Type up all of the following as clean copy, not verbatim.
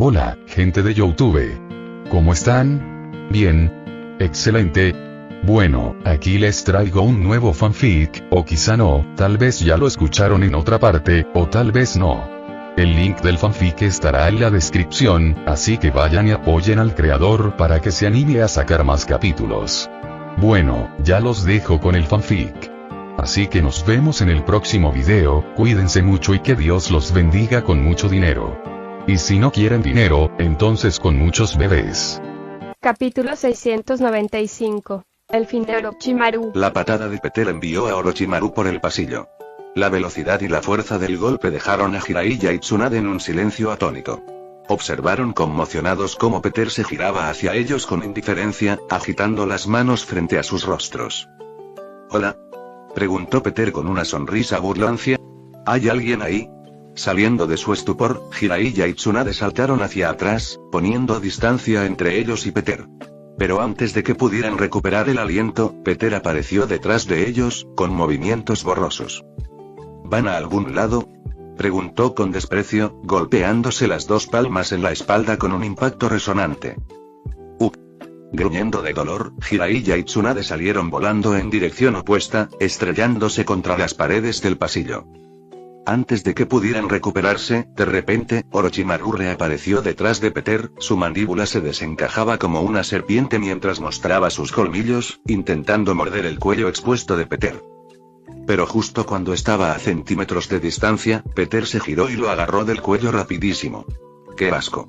Hola, gente de YouTube. ¿Cómo están? Bien. Excelente. Bueno, aquí les traigo un nuevo fanfic, o quizá no, tal vez ya lo escucharon en otra parte, o tal vez no. El link del fanfic estará en la descripción, así que vayan y apoyen al creador para que se anime a sacar más capítulos. Bueno, ya los dejo con el fanfic. Así que nos vemos en el próximo video, cuídense mucho y que Dios los bendiga con mucho dinero. Y si no quieren dinero, entonces con muchos bebés. Capítulo 695. El fin de Orochimaru. La patada de Peter envió a Orochimaru por el pasillo. La velocidad y la fuerza del golpe dejaron a Jiraiya y Tsunade en un silencio atónito. Observaron conmocionados cómo Peter se giraba hacia ellos con indiferencia, agitando las manos frente a sus rostros. «¿Hola?», preguntó Peter con una sonrisa burlancia. «¿Hay alguien ahí?». Saliendo de su estupor, Jiraiya y Tsunade saltaron hacia atrás, poniendo distancia entre ellos y Peter. Pero antes de que pudieran recuperar el aliento, Peter apareció detrás de ellos, con movimientos borrosos. «¿Van a algún lado?», preguntó con desprecio, golpeándose las dos palmas en la espalda con un impacto resonante. Gruñendo de dolor, Jiraiya y Tsunade salieron volando en dirección opuesta, estrellándose contra las paredes del pasillo. Antes de que pudieran recuperarse, de repente, Orochimaru reapareció detrás de Peter, su mandíbula se desencajaba como una serpiente mientras mostraba sus colmillos, intentando morder el cuello expuesto de Peter. Pero justo cuando estaba a centímetros de distancia, Peter se giró y lo agarró del cuello rapidísimo. ¡Qué asco!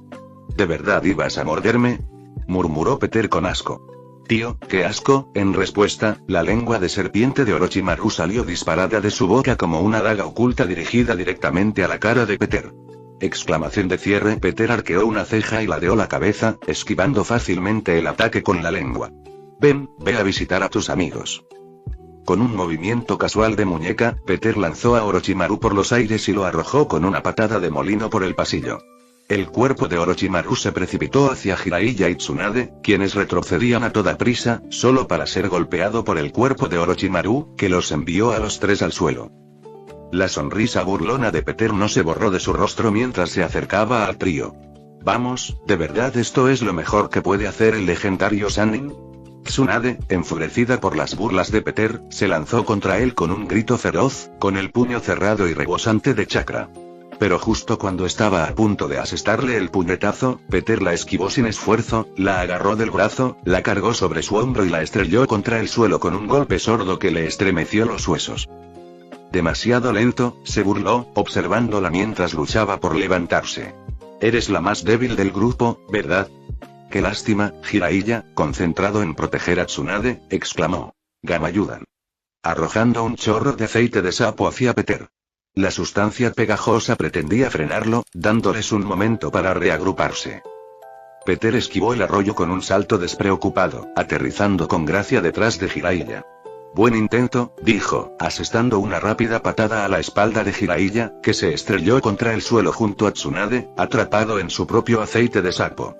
¿De verdad ibas a morderme?, murmuró Peter con asco. «Tío, qué asco», en respuesta, la lengua de serpiente de Orochimaru salió disparada de su boca como una daga oculta dirigida directamente a la cara de Peter. Exclamación de cierre. Peter arqueó una ceja y ladeó la cabeza, esquivando fácilmente el ataque con la lengua. «Ven, ve a visitar a tus amigos». Con un movimiento casual de muñeca, Peter lanzó a Orochimaru por los aires y lo arrojó con una patada de molino por el pasillo. El cuerpo de Orochimaru se precipitó hacia Jiraiya y Tsunade, quienes retrocedían a toda prisa, solo para ser golpeado por el cuerpo de Orochimaru, que los envió a los tres al suelo. La sonrisa burlona de Peter no se borró de su rostro mientras se acercaba al trío. «Vamos, ¿de verdad esto es lo mejor que puede hacer el legendario Sannin?». Tsunade, enfurecida por las burlas de Peter, se lanzó contra él con un grito feroz, con el puño cerrado y rebosante de chakra. Pero justo cuando estaba a punto de asestarle el puñetazo, Peter la esquivó sin esfuerzo, la agarró del brazo, la cargó sobre su hombro y la estrelló contra el suelo con un golpe sordo que le estremeció los huesos. «Demasiado lento», se burló, observándola mientras luchaba por levantarse. «Eres la más débil del grupo, ¿verdad?». «Qué lástima», Jiraiya, concentrado en proteger a Tsunade, exclamó. «Gamayudan», arrojando un chorro de aceite de sapo hacia Peter. La sustancia pegajosa pretendía frenarlo, dándoles un momento para reagruparse. Peter esquivó el arroyo con un salto despreocupado, aterrizando con gracia detrás de Jiraiya. «Buen intento», dijo, asestando una rápida patada a la espalda de Jiraiya, que se estrelló contra el suelo junto a Tsunade, atrapado en su propio aceite de sapo.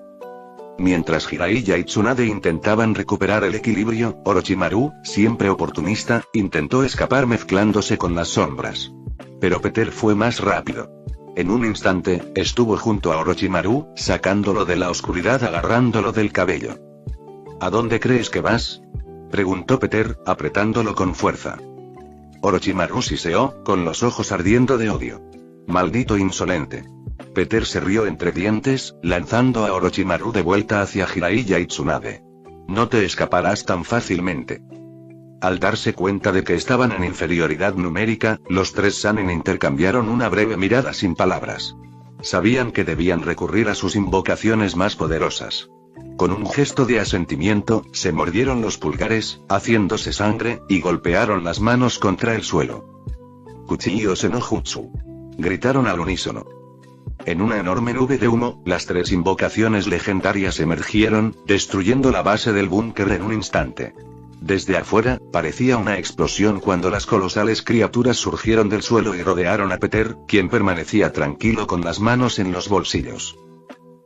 Mientras Jiraiya y Tsunade intentaban recuperar el equilibrio, Orochimaru, siempre oportunista, intentó escapar mezclándose con las sombras. Pero Peter fue más rápido. En un instante, estuvo junto a Orochimaru, sacándolo de la oscuridad agarrándolo del cabello. «¿A dónde crees que vas?», preguntó Peter, apretándolo con fuerza. Orochimaru siseó, con los ojos ardiendo de odio. «Maldito insolente». Peter se rió entre dientes, lanzando a Orochimaru de vuelta hacia Jiraiya y Tsunade. «No te escaparás tan fácilmente». Al darse cuenta de que estaban en inferioridad numérica, los tres Sannin intercambiaron una breve mirada sin palabras. Sabían que debían recurrir a sus invocaciones más poderosas. Con un gesto de asentimiento, se mordieron los pulgares, haciéndose sangre, y golpearon las manos contra el suelo. «Kuchiyose no Jutsu», gritaron al unísono. En una enorme nube de humo, las tres invocaciones legendarias emergieron, destruyendo la base del búnker en un instante. Desde afuera, parecía una explosión cuando las colosales criaturas surgieron del suelo y rodearon a Peter, quien permanecía tranquilo con las manos en los bolsillos.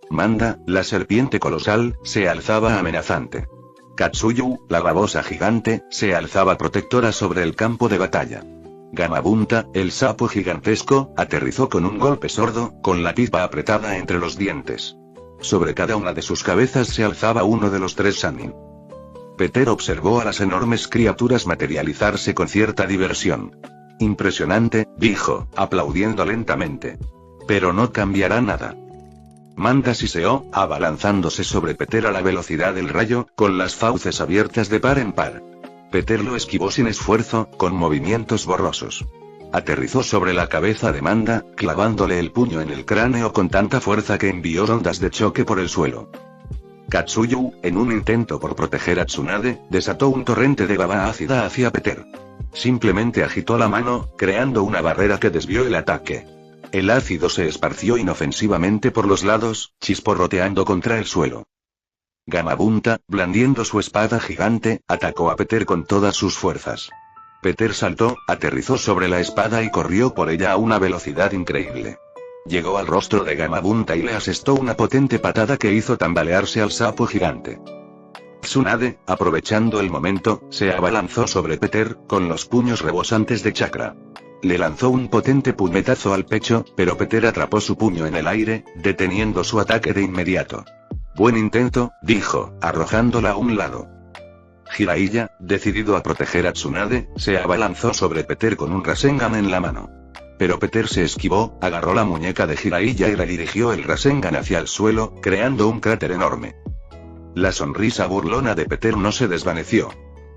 Manda, la serpiente colosal, se alzaba amenazante. Katsuyu, la babosa gigante, se alzaba protectora sobre el campo de batalla. Gamabunta, el sapo gigantesco, aterrizó con un golpe sordo, con la pipa apretada entre los dientes. Sobre cada una de sus cabezas se alzaba uno de los 3 Sannin. Peter observó a las enormes criaturas materializarse con cierta diversión. Impresionante, dijo, aplaudiendo lentamente. Pero no cambiará nada. Manda siseó, abalanzándose sobre Peter a la velocidad del rayo, con las fauces abiertas de par en par. Peter lo esquivó sin esfuerzo, con movimientos borrosos. Aterrizó sobre la cabeza de Manda, clavándole el puño en el cráneo con tanta fuerza que envió ondas de choque por el suelo. Katsuyu, en un intento por proteger a Tsunade, desató un torrente de baba ácida hacia Peter. Simplemente agitó la mano, creando una barrera que desvió el ataque. El ácido se esparció inofensivamente por los lados, chisporroteando contra el suelo. Gamabunta, blandiendo su espada gigante, atacó a Peter con todas sus fuerzas. Peter saltó, aterrizó sobre la espada y corrió por ella a una velocidad increíble. Llegó al rostro de Gamabunta y le asestó una potente patada que hizo tambalearse al sapo gigante. Tsunade, aprovechando el momento, se abalanzó sobre Peter, con los puños rebosantes de chakra. Le lanzó un potente puñetazo al pecho, pero Peter atrapó su puño en el aire, deteniendo su ataque de inmediato. Buen intento, dijo, arrojándola a un lado. Jiraiya, decidido a proteger a Tsunade, se abalanzó sobre Peter con un Rasengan en la mano. Pero Peter se esquivó, agarró la muñeca de Jiraiya y redirigió el Rasengan hacia el suelo, creando un cráter enorme. La sonrisa burlona de Peter no se desvaneció.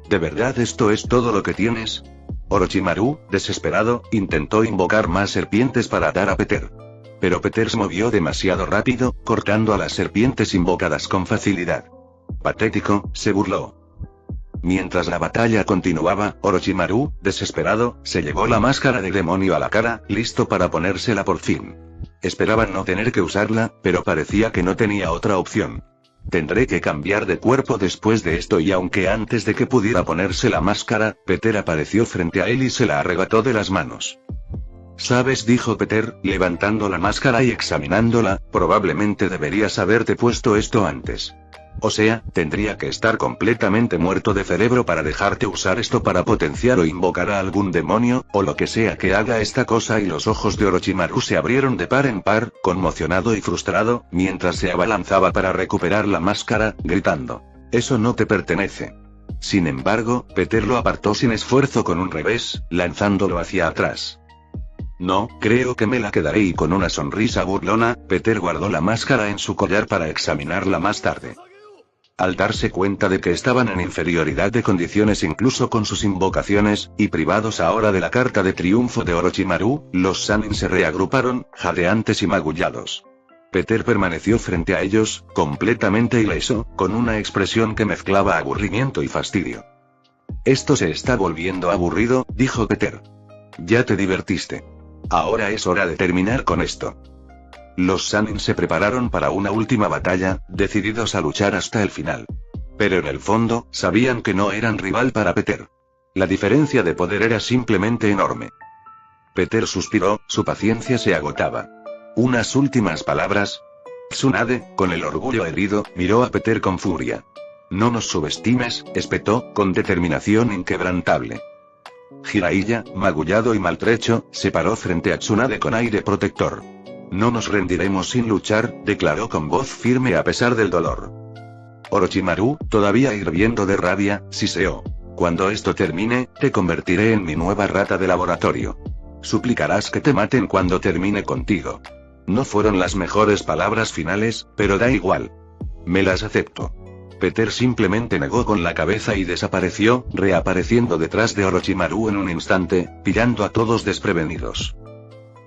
¿De verdad esto es todo lo que tienes? Orochimaru, desesperado, intentó invocar más serpientes para dar a Peter. Pero Peter se movió demasiado rápido, cortando a las serpientes invocadas con facilidad. Patético, se burló. Mientras la batalla continuaba, Orochimaru, desesperado, se llevó la máscara de demonio a la cara, listo para ponérsela por fin. Esperaban no tener que usarla, pero parecía que no tenía otra opción. Tendré que cambiar de cuerpo después de esto, y aunque antes de que pudiera ponerse la máscara, Peter apareció frente a él y se la arrebató de las manos. ¿Sabes?, dijo Peter, levantando la máscara y examinándola, probablemente deberías haberte puesto esto antes. O sea, tendría que estar completamente muerto de cerebro para dejarte usar esto para potenciar o invocar a algún demonio, o lo que sea que haga esta cosa. Y los ojos de Orochimaru se abrieron de par en par, conmocionado y frustrado, mientras se abalanzaba para recuperar la máscara, gritando: «Eso no te pertenece». Sin embargo, Peter lo apartó sin esfuerzo con un revés, lanzándolo hacia atrás. «No, creo que me la quedaré». Y con una sonrisa burlona, Peter guardó la máscara en su collar para examinarla más tarde. Al darse cuenta de que estaban en inferioridad de condiciones incluso con sus invocaciones, y privados ahora de la carta de triunfo de Orochimaru, los Sannin se reagruparon, jadeantes y magullados. Peter permaneció frente a ellos, completamente ileso, con una expresión que mezclaba aburrimiento y fastidio. «Esto se está volviendo aburrido», dijo Peter. «Ya te divertiste. Ahora es hora de terminar con esto». Los Sannin se prepararon para una última batalla, decididos a luchar hasta el final. Pero en el fondo, sabían que no eran rival para Peter. La diferencia de poder era simplemente enorme. Peter suspiró, su paciencia se agotaba. Unas últimas palabras. Tsunade, con el orgullo herido, miró a Peter con furia. «No nos subestimes», espetó, con determinación inquebrantable. Jiraiya, magullado y maltrecho, se paró frente a Tsunade con aire protector. «No nos rendiremos sin luchar», declaró con voz firme a pesar del dolor. Orochimaru, todavía hirviendo de rabia, siseó: «Cuando esto termine, te convertiré en mi nueva rata de laboratorio. Suplicarás que te maten cuando termine contigo». No fueron las mejores palabras finales, pero da igual. Me las acepto. Peter simplemente negó con la cabeza y desapareció, reapareciendo detrás de Orochimaru en un instante, pillando a todos desprevenidos.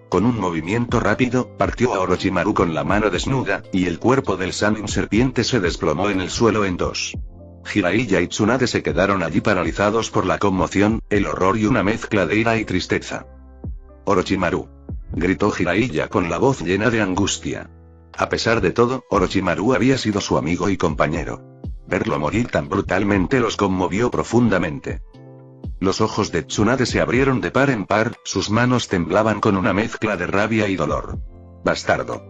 Con un movimiento rápido, partió a Orochimaru con la mano desnuda, y el cuerpo del Sannin serpiente se desplomó en el suelo en dos. Jiraiya y Tsunade se quedaron allí paralizados por la conmoción, el horror y una mezcla de ira y tristeza. «Orochimaru», gritó Jiraiya con la voz llena de angustia. A pesar de todo, Orochimaru había sido su amigo y compañero. Verlo morir tan brutalmente los conmovió profundamente. Los ojos de Tsunade se abrieron de par en par, sus manos temblaban con una mezcla de rabia y dolor. «Bastardo»,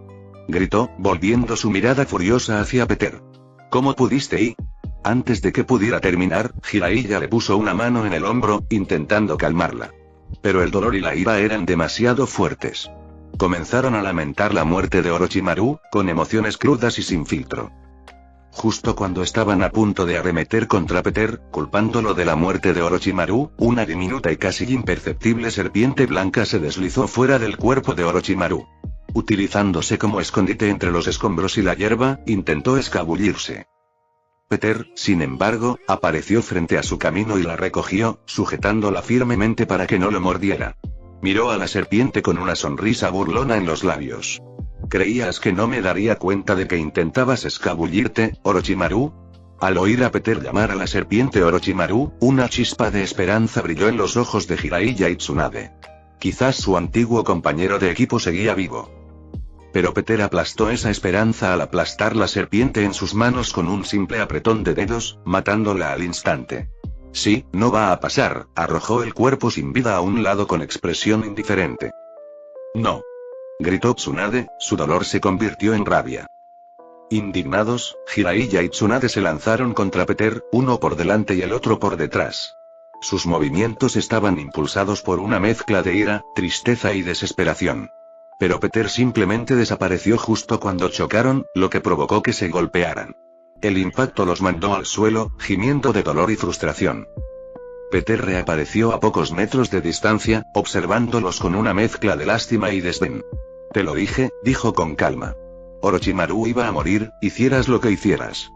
gritó, volviendo su mirada furiosa hacia Peter. «¿Cómo pudiste?» Y antes de que pudiera terminar, Jiraiya le puso una mano en el hombro, intentando calmarla. Pero el dolor y la ira eran demasiado fuertes. Comenzaron a lamentar la muerte de Orochimaru, con emociones crudas y sin filtro. Justo cuando estaban a punto de arremeter contra Peter, culpándolo de la muerte de Orochimaru, una diminuta y casi imperceptible serpiente blanca se deslizó fuera del cuerpo de Orochimaru. Utilizándose como escondite entre los escombros y la hierba, intentó escabullirse. Peter, sin embargo, apareció frente a su camino y la recogió, sujetándola firmemente para que no lo mordiera. Miró a la serpiente con una sonrisa burlona en los labios. ¿Creías que no me daría cuenta de que intentabas escabullirte, Orochimaru? Al oír a Peter llamar a la serpiente Orochimaru, una chispa de esperanza brilló en los ojos de Jiraiya y Tsunade. Quizás su antiguo compañero de equipo seguía vivo. Pero Peter aplastó esa esperanza al aplastar la serpiente en sus manos con un simple apretón de dedos, matándola al instante. Sí, no va a pasar, arrojó el cuerpo sin vida a un lado con expresión indiferente. No. Gritó Tsunade, su dolor se convirtió en rabia. Indignados, Jiraiya y Tsunade se lanzaron contra Peter, uno por delante y el otro por detrás. Sus movimientos estaban impulsados por una mezcla de ira, tristeza y desesperación. Pero Peter simplemente desapareció justo cuando chocaron, lo que provocó que se golpearan. El impacto los mandó al suelo, gimiendo de dolor y frustración. Peter reapareció a pocos metros de distancia, observándolos con una mezcla de lástima y desdén. Te lo dije, dijo con calma. Orochimaru iba a morir, hicieras lo que hicieras.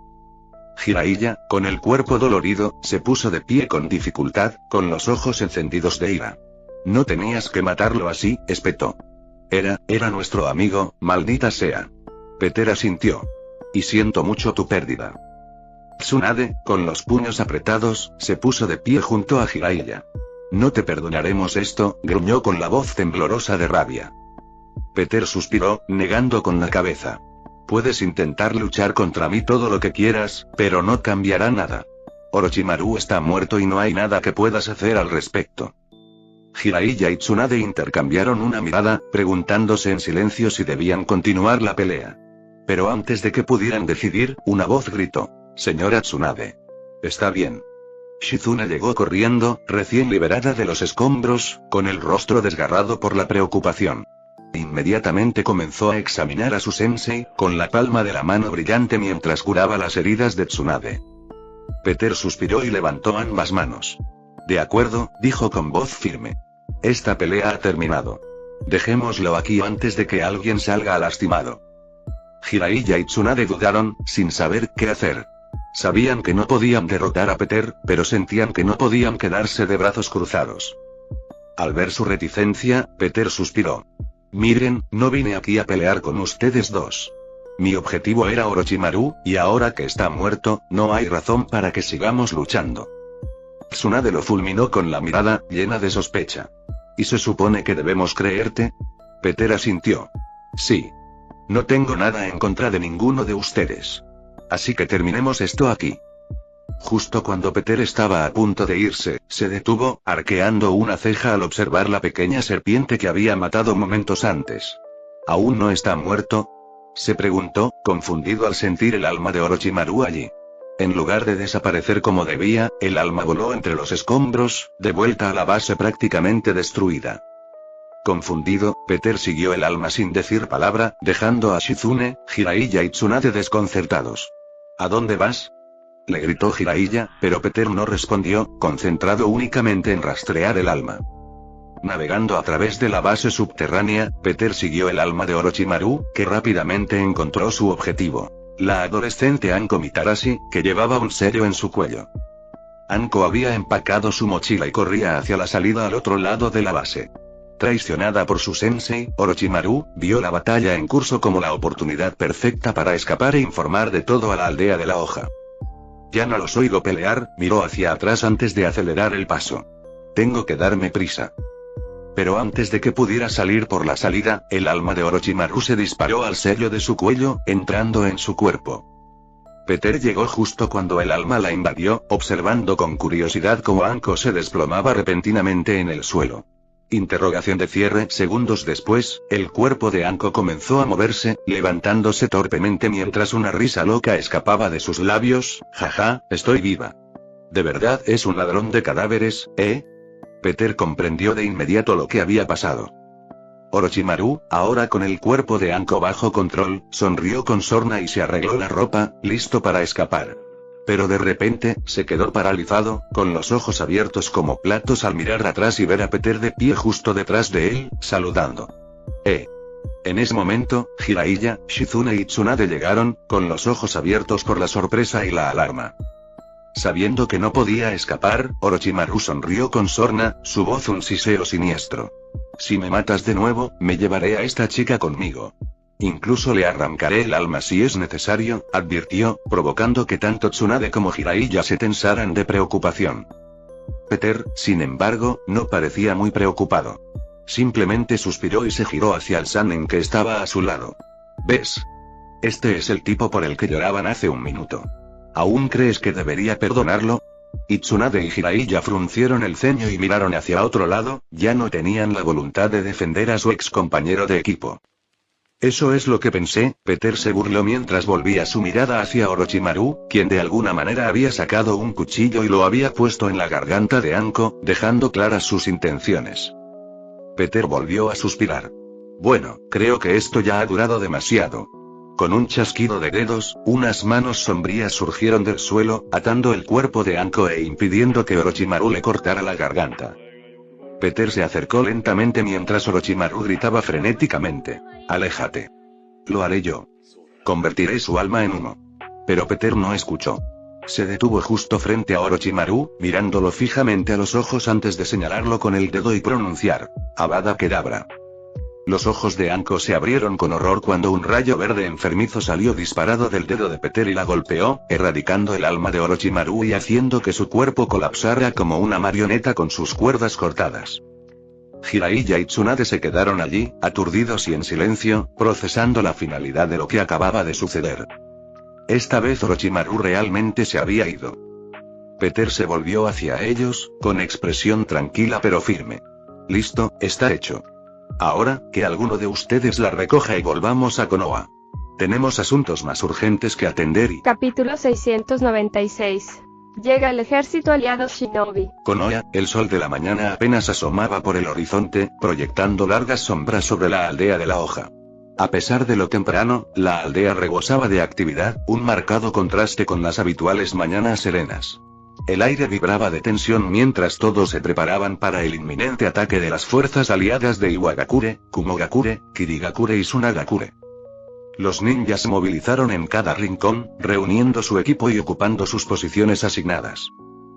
Jiraiya, con el cuerpo dolorido, se puso de pie con dificultad, con los ojos encendidos de ira. No tenías que matarlo así, espetó. Era nuestro amigo, maldita sea. Peter asintió. Y siento mucho tu pérdida. Tsunade, con los puños apretados, se puso de pie junto a Jiraiya. No te perdonaremos esto, gruñó con la voz temblorosa de rabia. Peter suspiró, negando con la cabeza. Puedes intentar luchar contra mí todo lo que quieras, pero no cambiará nada. Orochimaru está muerto y no hay nada que puedas hacer al respecto. Jiraiya y Tsunade intercambiaron una mirada, preguntándose en silencio si debían continuar la pelea. Pero antes de que pudieran decidir, una voz gritó. Señora Tsunade. Está bien. Shizune llegó corriendo, recién liberada de los escombros, con el rostro desgarrado por la preocupación. Inmediatamente comenzó a examinar a su sensei, con la palma de la mano brillante mientras curaba las heridas de Tsunade. Peter suspiró y levantó ambas manos. De acuerdo, dijo con voz firme. Esta pelea ha terminado. Dejémoslo aquí antes de que alguien salga lastimado. Jiraiya y Tsunade dudaron, sin saber qué hacer. Sabían que no podían derrotar a Peter, pero sentían que no podían quedarse de brazos cruzados. Al ver su reticencia, Peter suspiró. Miren, no vine aquí a pelear con ustedes dos. Mi objetivo era Orochimaru, y ahora que está muerto, no hay razón para que sigamos luchando. Tsunade lo fulminó con la mirada, llena de sospecha. ¿Y se supone que debemos creerte? Peter asintió. Sí. No tengo nada en contra de ninguno de ustedes. Así que terminemos esto aquí. Justo cuando Peter estaba a punto de irse, se detuvo, arqueando una ceja al observar la pequeña serpiente que había matado momentos antes. ¿Aún no está muerto?, se preguntó, confundido al sentir el alma de Orochimaru allí. En lugar de desaparecer como debía, el alma voló entre los escombros, de vuelta a la base prácticamente destruida. Confundido, Peter siguió el alma sin decir palabra, dejando a Shizune, Jiraiya y Tsunade desconcertados. ¿A dónde vas?, le gritó Jiraiya, pero Peter no respondió, concentrado únicamente en rastrear el alma. Navegando a través de la base subterránea, Peter siguió el alma de Orochimaru, que rápidamente encontró su objetivo. La adolescente Anko Mitarashi, que llevaba un sello en su cuello. Anko había empacado su mochila y corría hacia la salida al otro lado de la base. Traicionada por su sensei, Orochimaru vio la batalla en curso como la oportunidad perfecta para escapar e informar de todo a la aldea de la hoja. Ya no los oigo pelear, miró hacia atrás antes de acelerar el paso. Tengo que darme prisa. Pero antes de que pudiera salir por la salida, el alma de Orochimaru se disparó al sello de su cuello, entrando en su cuerpo. Peter llegó justo cuando el alma la invadió, observando con curiosidad cómo Anko se desplomaba repentinamente en el suelo. Interrogación de cierre. Segundos después, el cuerpo de Anko comenzó a moverse, levantándose torpemente mientras una risa loca escapaba de sus labios. Jaja, estoy viva. ¿De verdad es un ladrón de cadáveres, eh? Peter comprendió de inmediato lo que había pasado. Orochimaru, ahora con el cuerpo de Anko bajo control, sonrió con sorna y se arregló la ropa, listo para escapar. Pero de repente, se quedó paralizado, con los ojos abiertos como platos al mirar atrás y ver a Peter de pie justo detrás de él, saludando. En ese momento, Jiraiya, Shizune y Tsunade llegaron, con los ojos abiertos por la sorpresa y la alarma. Sabiendo que no podía escapar, Orochimaru sonrió con sorna, su voz un siseo siniestro. Si me matas de nuevo, me llevaré a esta chica conmigo. Incluso le arrancaré el alma si es necesario, advirtió, provocando que tanto Tsunade como Jiraiya se tensaran de preocupación. Peter, sin embargo, no parecía muy preocupado. Simplemente suspiró y se giró hacia el Sannin que estaba a su lado. ¿Ves? Este es el tipo por el que lloraban hace un minuto. ¿Aún crees que debería perdonarlo? Y Tsunade y Jiraiya fruncieron el ceño y miraron hacia otro lado, ya no tenían la voluntad de defender a su ex compañero de equipo. Eso es lo que pensé, Peter se burló mientras volvía su mirada hacia Orochimaru, quien de alguna manera había sacado un cuchillo y lo había puesto en la garganta de Anko, dejando claras sus intenciones. Peter volvió a suspirar. Bueno, creo que esto ya ha durado demasiado. Con un chasquido de dedos, unas manos sombrías surgieron del suelo, atando el cuerpo de Anko e impidiendo que Orochimaru le cortara la garganta. Peter se acercó lentamente mientras Orochimaru gritaba frenéticamente. «Aléjate. Lo haré yo. Convertiré su alma en humo». Pero Peter no escuchó. Se detuvo justo frente a Orochimaru, mirándolo fijamente a los ojos antes de señalarlo con el dedo y pronunciar. «Avada Kedavra». Los ojos de Anko se abrieron con horror cuando un rayo verde enfermizo salió disparado del dedo de Peter y la golpeó, erradicando el alma de Orochimaru y haciendo que su cuerpo colapsara como una marioneta con sus cuerdas cortadas. Jiraiya y Tsunade se quedaron allí, aturdidos y en silencio, procesando la finalidad de lo que acababa de suceder. Esta vez Orochimaru realmente se había ido. Peter se volvió hacia ellos, con expresión tranquila pero firme. «Listo, está hecho. Ahora, que alguno de ustedes la recoja y volvamos a Konoha. Tenemos asuntos más urgentes que atender y...» Capítulo 696. Llega el ejército aliado Shinobi. Konoha, el sol de la mañana apenas asomaba por el horizonte, proyectando largas sombras sobre la aldea de la hoja. A pesar de lo temprano, la aldea rebosaba de actividad, un marcado contraste con las habituales mañanas serenas. El aire vibraba de tensión mientras todos se preparaban para el inminente ataque de las fuerzas aliadas de Iwagakure, Kumogakure, Kirigakure y Tsunagakure. Los ninjas se movilizaron en cada rincón, reuniendo su equipo y ocupando sus posiciones asignadas.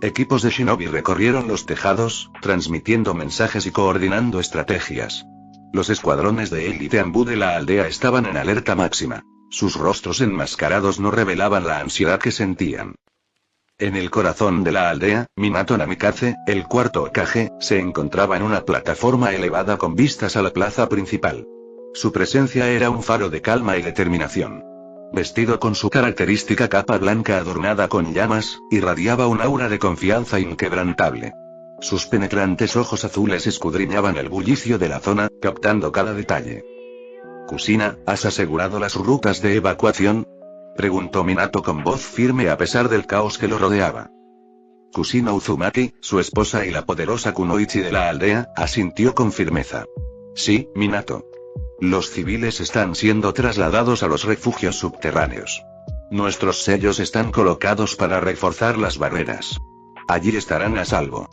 Equipos de shinobi recorrieron los tejados, transmitiendo mensajes y coordinando estrategias. Los escuadrones de élite Anbu de la aldea estaban en alerta máxima. Sus rostros enmascarados no revelaban la ansiedad que sentían. En el corazón de la aldea, Minato Namikaze, el cuarto Hokage, se encontraba en una plataforma elevada con vistas a la plaza principal. Su presencia era un faro de calma y determinación. Vestido con su característica capa blanca adornada con llamas, irradiaba un aura de confianza inquebrantable. Sus penetrantes ojos azules escudriñaban el bullicio de la zona, captando cada detalle. «Kusina, ¿has asegurado las rutas de evacuación?», preguntó Minato con voz firme a pesar del caos que lo rodeaba. Kusina Uzumaki, su esposa y la poderosa kunoichi de la aldea, asintió con firmeza. «Sí, Minato. Los civiles están siendo trasladados a los refugios subterráneos. Nuestros sellos están colocados para reforzar las barreras. Allí estarán a salvo».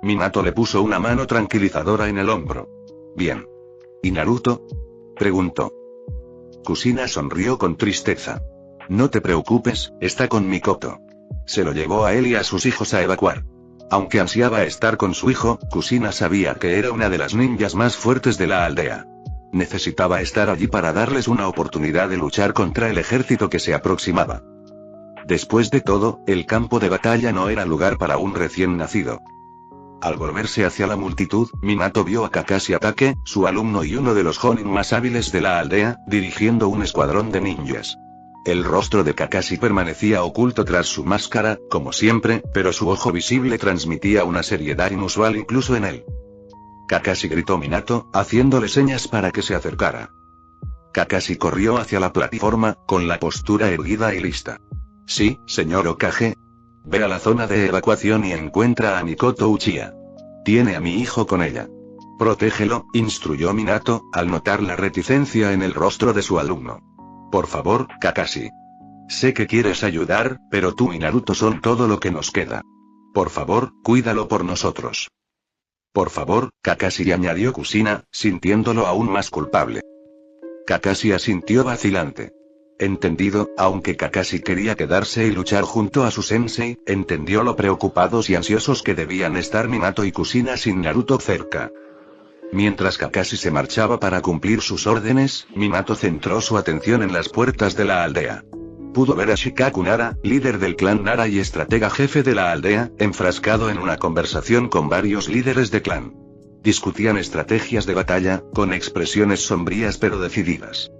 Minato le puso una mano tranquilizadora en el hombro. «Bien. ¿Y Naruto?», preguntó. Kusina sonrió con tristeza. «No te preocupes, está con Mikoto. Se lo llevó a él y a sus hijos a evacuar». Aunque ansiaba estar con su hijo, Kusina sabía que era una de las ninjas más fuertes de la aldea. Necesitaba estar allí para darles una oportunidad de luchar contra el ejército que se aproximaba. Después de todo, el campo de batalla no era lugar para un recién nacido. Al volverse hacia la multitud, Minato vio a Kakashi Atake, su alumno y uno de los Jonin más hábiles de la aldea, dirigiendo un escuadrón de ninjas. El rostro de Kakashi permanecía oculto tras su máscara, como siempre, pero su ojo visible transmitía una seriedad inusual incluso en él. «Kakashi», gritó Minato, haciéndole señas para que se acercara. Kakashi corrió hacia la plataforma, con la postura erguida y lista. «Sí, señor Hokage. Ve a la zona de evacuación y encuentra a Mikoto Uchiha». Tiene a mi hijo con ella. Protégelo, instruyó Minato, al notar la reticencia en el rostro de su alumno. Por favor, Kakashi. Sé que quieres ayudar, pero tú y Naruto son todo lo que nos queda. Por favor, cuídalo por nosotros. Por favor, Kakashi, añadió Kushina, sintiéndolo aún más culpable. Kakashi asintió vacilante. Entendido, aunque Kakashi quería quedarse y luchar junto a su sensei, entendió lo preocupados y ansiosos que debían estar Minato y Kushina sin Naruto cerca. Mientras Kakashi se marchaba para cumplir sus órdenes, Minato centró su atención en las puertas de la aldea. Pudo ver a Shikaku Nara, líder del clan Nara y estratega jefe de la aldea, enfrascado en una conversación con varios líderes de clan. Discutían estrategias de batalla, con expresiones sombrías pero decididas.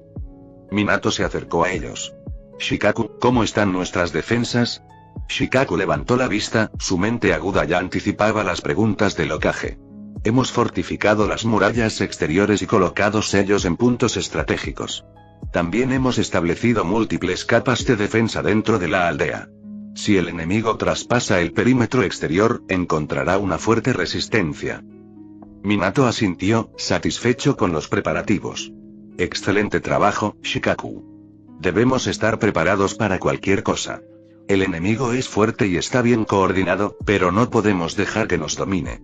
Minato se acercó a ellos. Shikaku, ¿cómo están nuestras defensas? Shikaku levantó la vista, su mente aguda ya anticipaba las preguntas del Hokage. Hemos fortificado las murallas exteriores y colocado sellos en puntos estratégicos. También hemos establecido múltiples capas de defensa dentro de la aldea. Si el enemigo traspasa el perímetro exterior, encontrará una fuerte resistencia. Minato asintió, satisfecho con los preparativos. Excelente trabajo, Shikaku. Debemos estar preparados para cualquier cosa. El enemigo es fuerte y está bien coordinado, pero no podemos dejar que nos domine.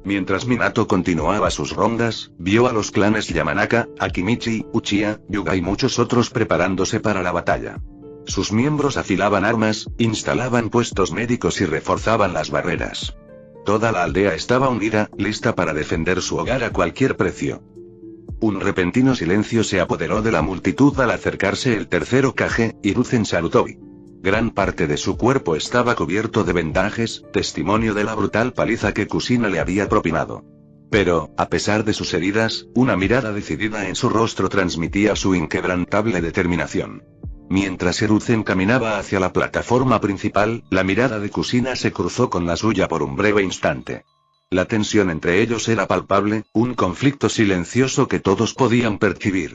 Mientras Minato continuaba sus rondas, vio a los clanes Yamanaka, Akimichi, Uchiha, Hyuga y muchos otros preparándose para la batalla. Sus miembros afilaban armas, instalaban puestos médicos y reforzaban las barreras. Toda la aldea estaba unida, lista para defender su hogar a cualquier precio. Un repentino silencio se apoderó de la multitud al acercarse el tercer Hokage, Hiruzen Sarutobi. Gran parte de su cuerpo estaba cubierto de vendajes, testimonio de la brutal paliza que Kushina le había propinado. Pero, a pesar de sus heridas, una mirada decidida en su rostro transmitía su inquebrantable determinación. Mientras Hiruzen caminaba hacia la plataforma principal, la mirada de Kushina se cruzó con la suya por un breve instante. La tensión entre ellos era palpable, un conflicto silencioso que todos podían percibir.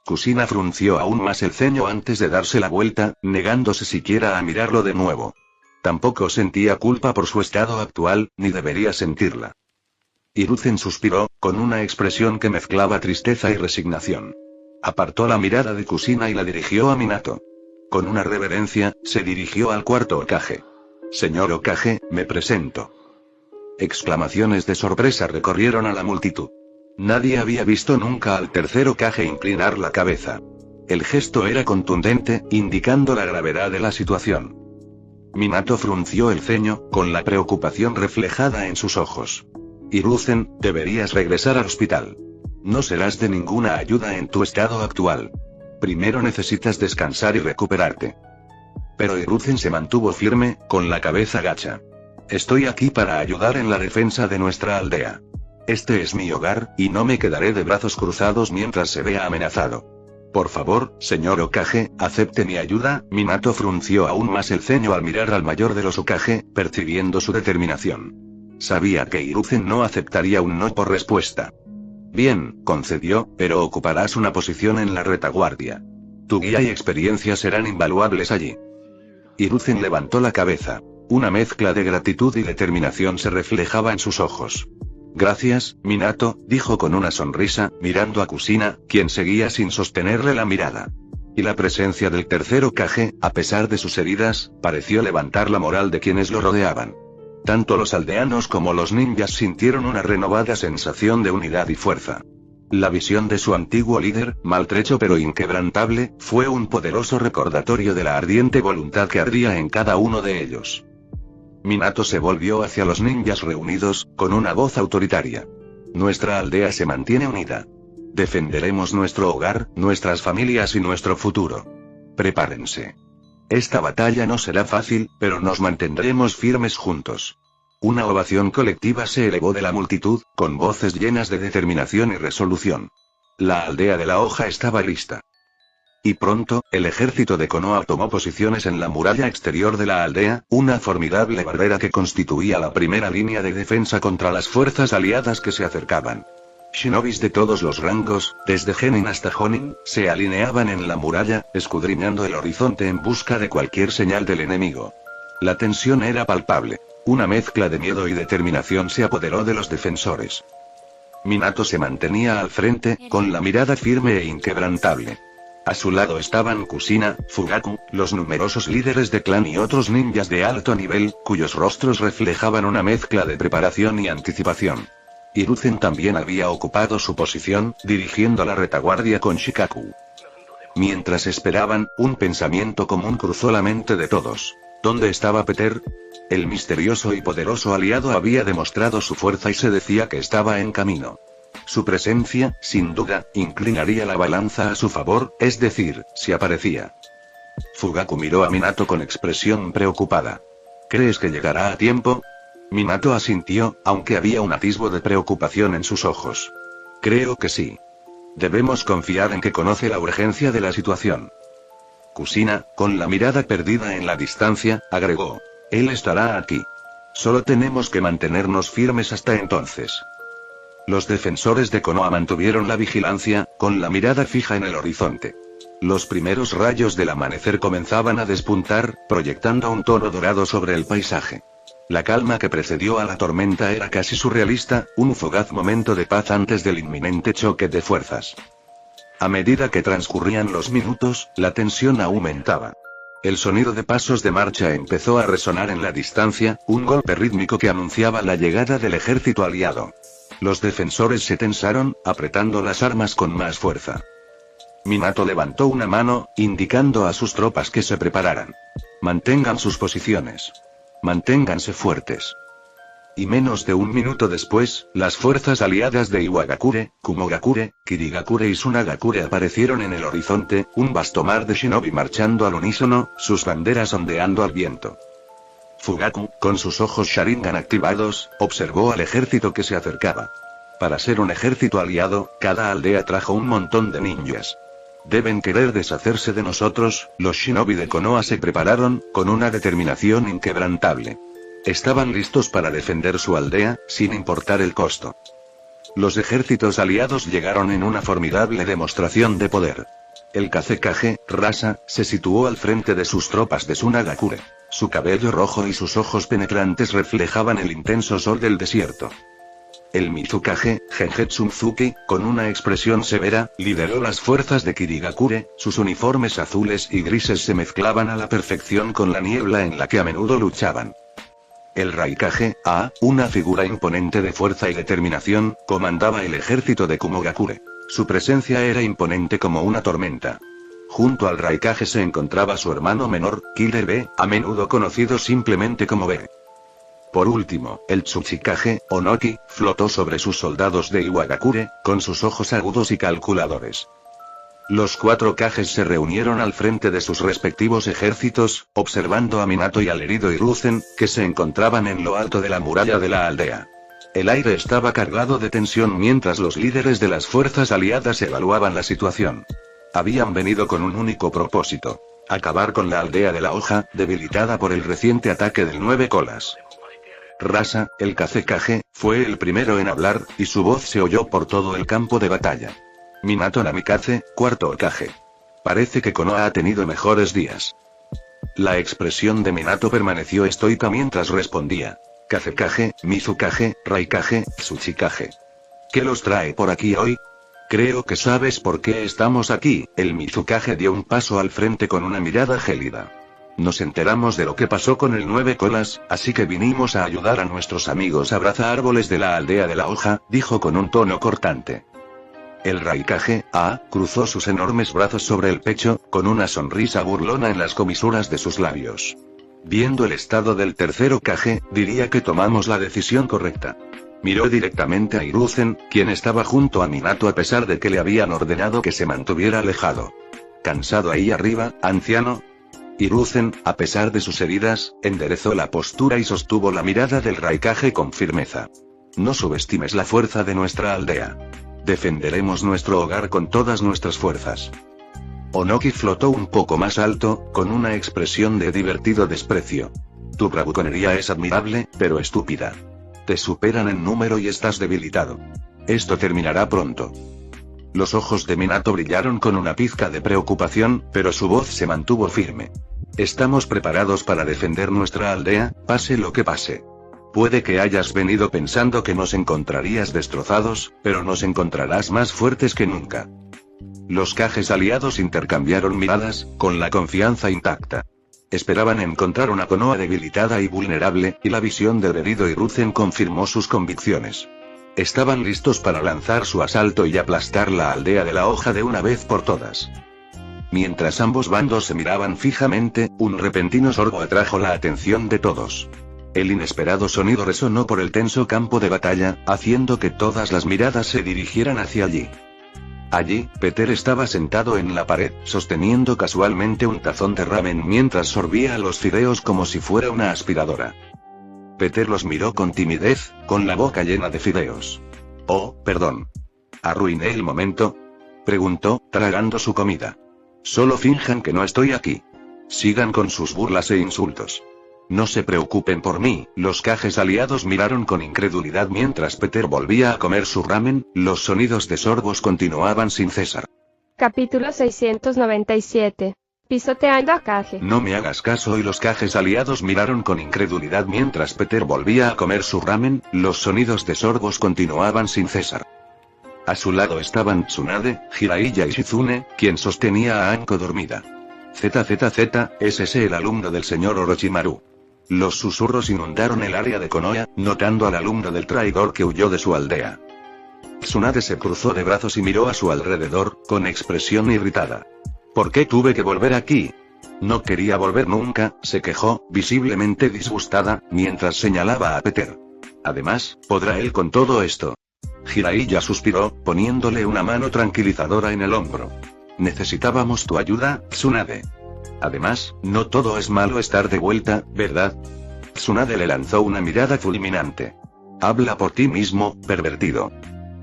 Kushina frunció aún más el ceño antes de darse la vuelta, negándose siquiera a mirarlo de nuevo. Tampoco sentía culpa por su estado actual, ni debería sentirla. Hiruzen suspiró, con una expresión que mezclaba tristeza y resignación. Apartó la mirada de Kushina y la dirigió a Minato. Con una reverencia, se dirigió al cuarto Hokage. Señor Hokage, me presento. Exclamaciones de sorpresa recorrieron a la multitud. Nadie había visto nunca al tercer Hokage inclinar la cabeza. El gesto era contundente, indicando la gravedad de la situación. Minato frunció el ceño, con la preocupación reflejada en sus ojos. Hiruzen, deberías regresar al hospital. No serás de ninguna ayuda en tu estado actual. Primero necesitas descansar y recuperarte. Pero Hiruzen se mantuvo firme, con la cabeza gacha. Estoy aquí para ayudar en la defensa de nuestra aldea. Este es mi hogar, y no me quedaré de brazos cruzados mientras se vea amenazado. Por favor, señor Hokage, acepte mi ayuda. Minato frunció aún más el ceño al mirar al mayor de los Hokage, percibiendo su determinación. Sabía que Hiruzen no aceptaría un no por respuesta. Bien, concedió, pero ocuparás una posición en la retaguardia. Tu guía y experiencia serán invaluables allí. Hiruzen levantó la cabeza. Una mezcla de gratitud y determinación se reflejaba en sus ojos. Gracias, Minato, dijo con una sonrisa, mirando a Kushina, quien seguía sin sostenerle la mirada. Y la presencia del tercer Hokage, a pesar de sus heridas, pareció levantar la moral de quienes lo rodeaban. Tanto los aldeanos como los ninjas sintieron una renovada sensación de unidad y fuerza. La visión de su antiguo líder, maltrecho pero inquebrantable, fue un poderoso recordatorio de la ardiente voluntad que ardía en cada uno de ellos. Minato se volvió hacia los ninjas reunidos, con una voz autoritaria. Nuestra aldea se mantiene unida. Defenderemos nuestro hogar, nuestras familias y nuestro futuro. Prepárense. Esta batalla no será fácil, pero nos mantendremos firmes juntos. Una ovación colectiva se elevó de la multitud, con voces llenas de determinación y resolución. La aldea de la hoja estaba lista. Y pronto, el ejército de Konoha tomó posiciones en la muralla exterior de la aldea, una formidable barrera que constituía la primera línea de defensa contra las fuerzas aliadas que se acercaban. Shinobis de todos los rangos, desde Genin hasta Jonin, se alineaban en la muralla, escudriñando el horizonte en busca de cualquier señal del enemigo. La tensión era palpable. Una mezcla de miedo y determinación se apoderó de los defensores. Minato se mantenía al frente, con la mirada firme e inquebrantable. A su lado estaban Kushina, Fugaku, los numerosos líderes de clan y otros ninjas de alto nivel, cuyos rostros reflejaban una mezcla de preparación y anticipación. Hiruzen también había ocupado su posición, dirigiendo la retaguardia con Shikaku. Mientras esperaban, un pensamiento común cruzó la mente de todos. ¿Dónde estaba Peter? El misterioso y poderoso aliado había demostrado su fuerza y se decía que estaba en camino. Su presencia, sin duda, inclinaría la balanza a su favor, es decir, si aparecía. Fugaku miró a Minato con expresión preocupada. ¿Crees que llegará a tiempo? Minato asintió, aunque había un atisbo de preocupación en sus ojos. Creo que sí. Debemos confiar en que conoce la urgencia de la situación. Kushina, con la mirada perdida en la distancia, agregó. Él estará aquí. Solo tenemos que mantenernos firmes hasta entonces. Los defensores de Konoha mantuvieron la vigilancia, con la mirada fija en el horizonte. Los primeros rayos del amanecer comenzaban a despuntar, proyectando un tono dorado sobre el paisaje. La calma que precedió a la tormenta era casi surrealista, un fugaz momento de paz antes del inminente choque de fuerzas. A medida que transcurrían los minutos, la tensión aumentaba. El sonido de pasos de marcha empezó a resonar en la distancia, un golpe rítmico que anunciaba la llegada del ejército aliado. Los defensores se tensaron, apretando las armas con más fuerza. Minato levantó una mano, indicando a sus tropas que se prepararan. Mantengan sus posiciones. Manténganse fuertes. Y menos de un minuto después, las fuerzas aliadas de Iwagakure, Kumogakure, Kirigakure y Sunagakure aparecieron en el horizonte, un vasto mar de shinobi marchando al unísono, sus banderas ondeando al viento. Fugaku, con sus ojos Sharingan activados, observó al ejército que se acercaba. Para ser un ejército aliado, cada aldea trajo un montón de ninjas. Deben querer deshacerse de nosotros. Los shinobi de Konoha se prepararon, con una determinación inquebrantable. Estaban listos para defender su aldea, sin importar el costo. Los ejércitos aliados llegaron en una formidable demostración de poder. El Kazekage, Rasa, se situó al frente de sus tropas de Sunagakure. Su cabello rojo y sus ojos penetrantes reflejaban el intenso sol del desierto. El Mizukage, Gengetsu Mizuki, con una expresión severa, lideró las fuerzas de Kirigakure, sus uniformes azules y grises se mezclaban a la perfección con la niebla en la que a menudo luchaban. El Raikage, una figura imponente de fuerza y determinación, comandaba el ejército de Kumogakure. Su presencia era imponente como una tormenta. Junto al Raikage se encontraba su hermano menor, Killer B, a menudo conocido simplemente como B. Por último, el Tsuchikage, Onoki, flotó sobre sus soldados de Iwagakure, con sus ojos agudos y calculadores. Los 4 Kages se reunieron al frente de sus respectivos ejércitos, observando a Minato y al herido Hiruzen, que se encontraban en lo alto de la muralla de la aldea. El aire estaba cargado de tensión mientras los líderes de las fuerzas aliadas evaluaban la situación. Habían venido con un único propósito: acabar con la aldea de la hoja, debilitada por el reciente ataque del 9 colas. Rasa, el Kazekage, fue el primero en hablar, y su voz se oyó por todo el campo de batalla. Minato Namikaze, 4º Hokage. Parece que Konoha ha tenido mejores días. La expresión de Minato permaneció estoica mientras respondía. Kazekage, Mizukage, Raikage, Tsuchikage. ¿Qué los trae por aquí hoy? Creo que sabes por qué estamos aquí. El Mizukage dio un paso al frente con una mirada gélida. Nos enteramos de lo que pasó con el 9 colas, así que vinimos a ayudar a nuestros amigos abraza árboles de la aldea de la hoja, dijo con un tono cortante. El Raikage, cruzó sus enormes brazos sobre el pecho, con una sonrisa burlona en las comisuras de sus labios. Viendo el estado del 3º Kage, diría que tomamos la decisión correcta. Miró directamente a Hiruzen, quien estaba junto a Minato a pesar de que le habían ordenado que se mantuviera alejado. ¿Cansado ahí arriba, anciano? Hiruzen, a pesar de sus heridas, enderezó la postura y sostuvo la mirada del Raikage con firmeza. No subestimes la fuerza de nuestra aldea. Defenderemos nuestro hogar con todas nuestras fuerzas. Onoki flotó un poco más alto, con una expresión de divertido desprecio. Tu bravuconería es admirable, pero estúpida. Te superan en número y estás debilitado. Esto terminará pronto. Los ojos de Minato brillaron con una pizca de preocupación, pero su voz se mantuvo firme. Estamos preparados para defender nuestra aldea, pase lo que pase. Puede que hayas venido pensando que nos encontrarías destrozados, pero nos encontrarás más fuertes que nunca. Los Kages aliados intercambiaron miradas, con la confianza intacta. Esperaban encontrar una Konoha debilitada y vulnerable, y la visión del herido Hiruzen confirmó sus convicciones. Estaban listos para lanzar su asalto y aplastar la aldea de la hoja de una vez por todas. Mientras ambos bandos se miraban fijamente, un repentino sorbo atrajo la atención de todos. El inesperado sonido resonó por el tenso campo de batalla, haciendo que todas las miradas se dirigieran hacia allí. Allí, Peter estaba sentado en la pared, sosteniendo casualmente un tazón de ramen mientras sorbía los fideos como si fuera una aspiradora. Peter los miró con timidez, con la boca llena de fideos. «Oh, perdón. ¿Arruiné el momento?», preguntó, tragando su comida. «Solo finjan que no estoy aquí. Sigan con sus burlas e insultos. No se preocupen por mí». Los Kages aliados miraron con incredulidad mientras Peter volvía a comer su ramen, los sonidos de sorbos continuaban sin cesar. Capítulo 697. Pisoteando a Kage. «No me hagas caso», y los Kages aliados miraron con incredulidad mientras Peter volvía a comer su ramen, los sonidos de sorbos continuaban sin cesar. A su lado estaban Tsunade, Jiraiya y Shizune, quien sostenía a Anko dormida. «ZZZ, ¿es ese el alumno del señor Orochimaru?». Los susurros inundaron el área de Konoha, notando al alumno del traidor que huyó de su aldea. Tsunade se cruzó de brazos y miró a su alrededor, con expresión irritada. «¿Por qué tuve que volver aquí?». «No quería volver nunca», se quejó, visiblemente disgustada, mientras señalaba a Peter. «Además, ¿podrá él con todo esto?». Jiraiya suspiró, poniéndole una mano tranquilizadora en el hombro. «Necesitábamos tu ayuda, Tsunade. Además, no todo es malo estar de vuelta, ¿verdad?». Tsunade le lanzó una mirada fulminante. «Habla por ti mismo, pervertido.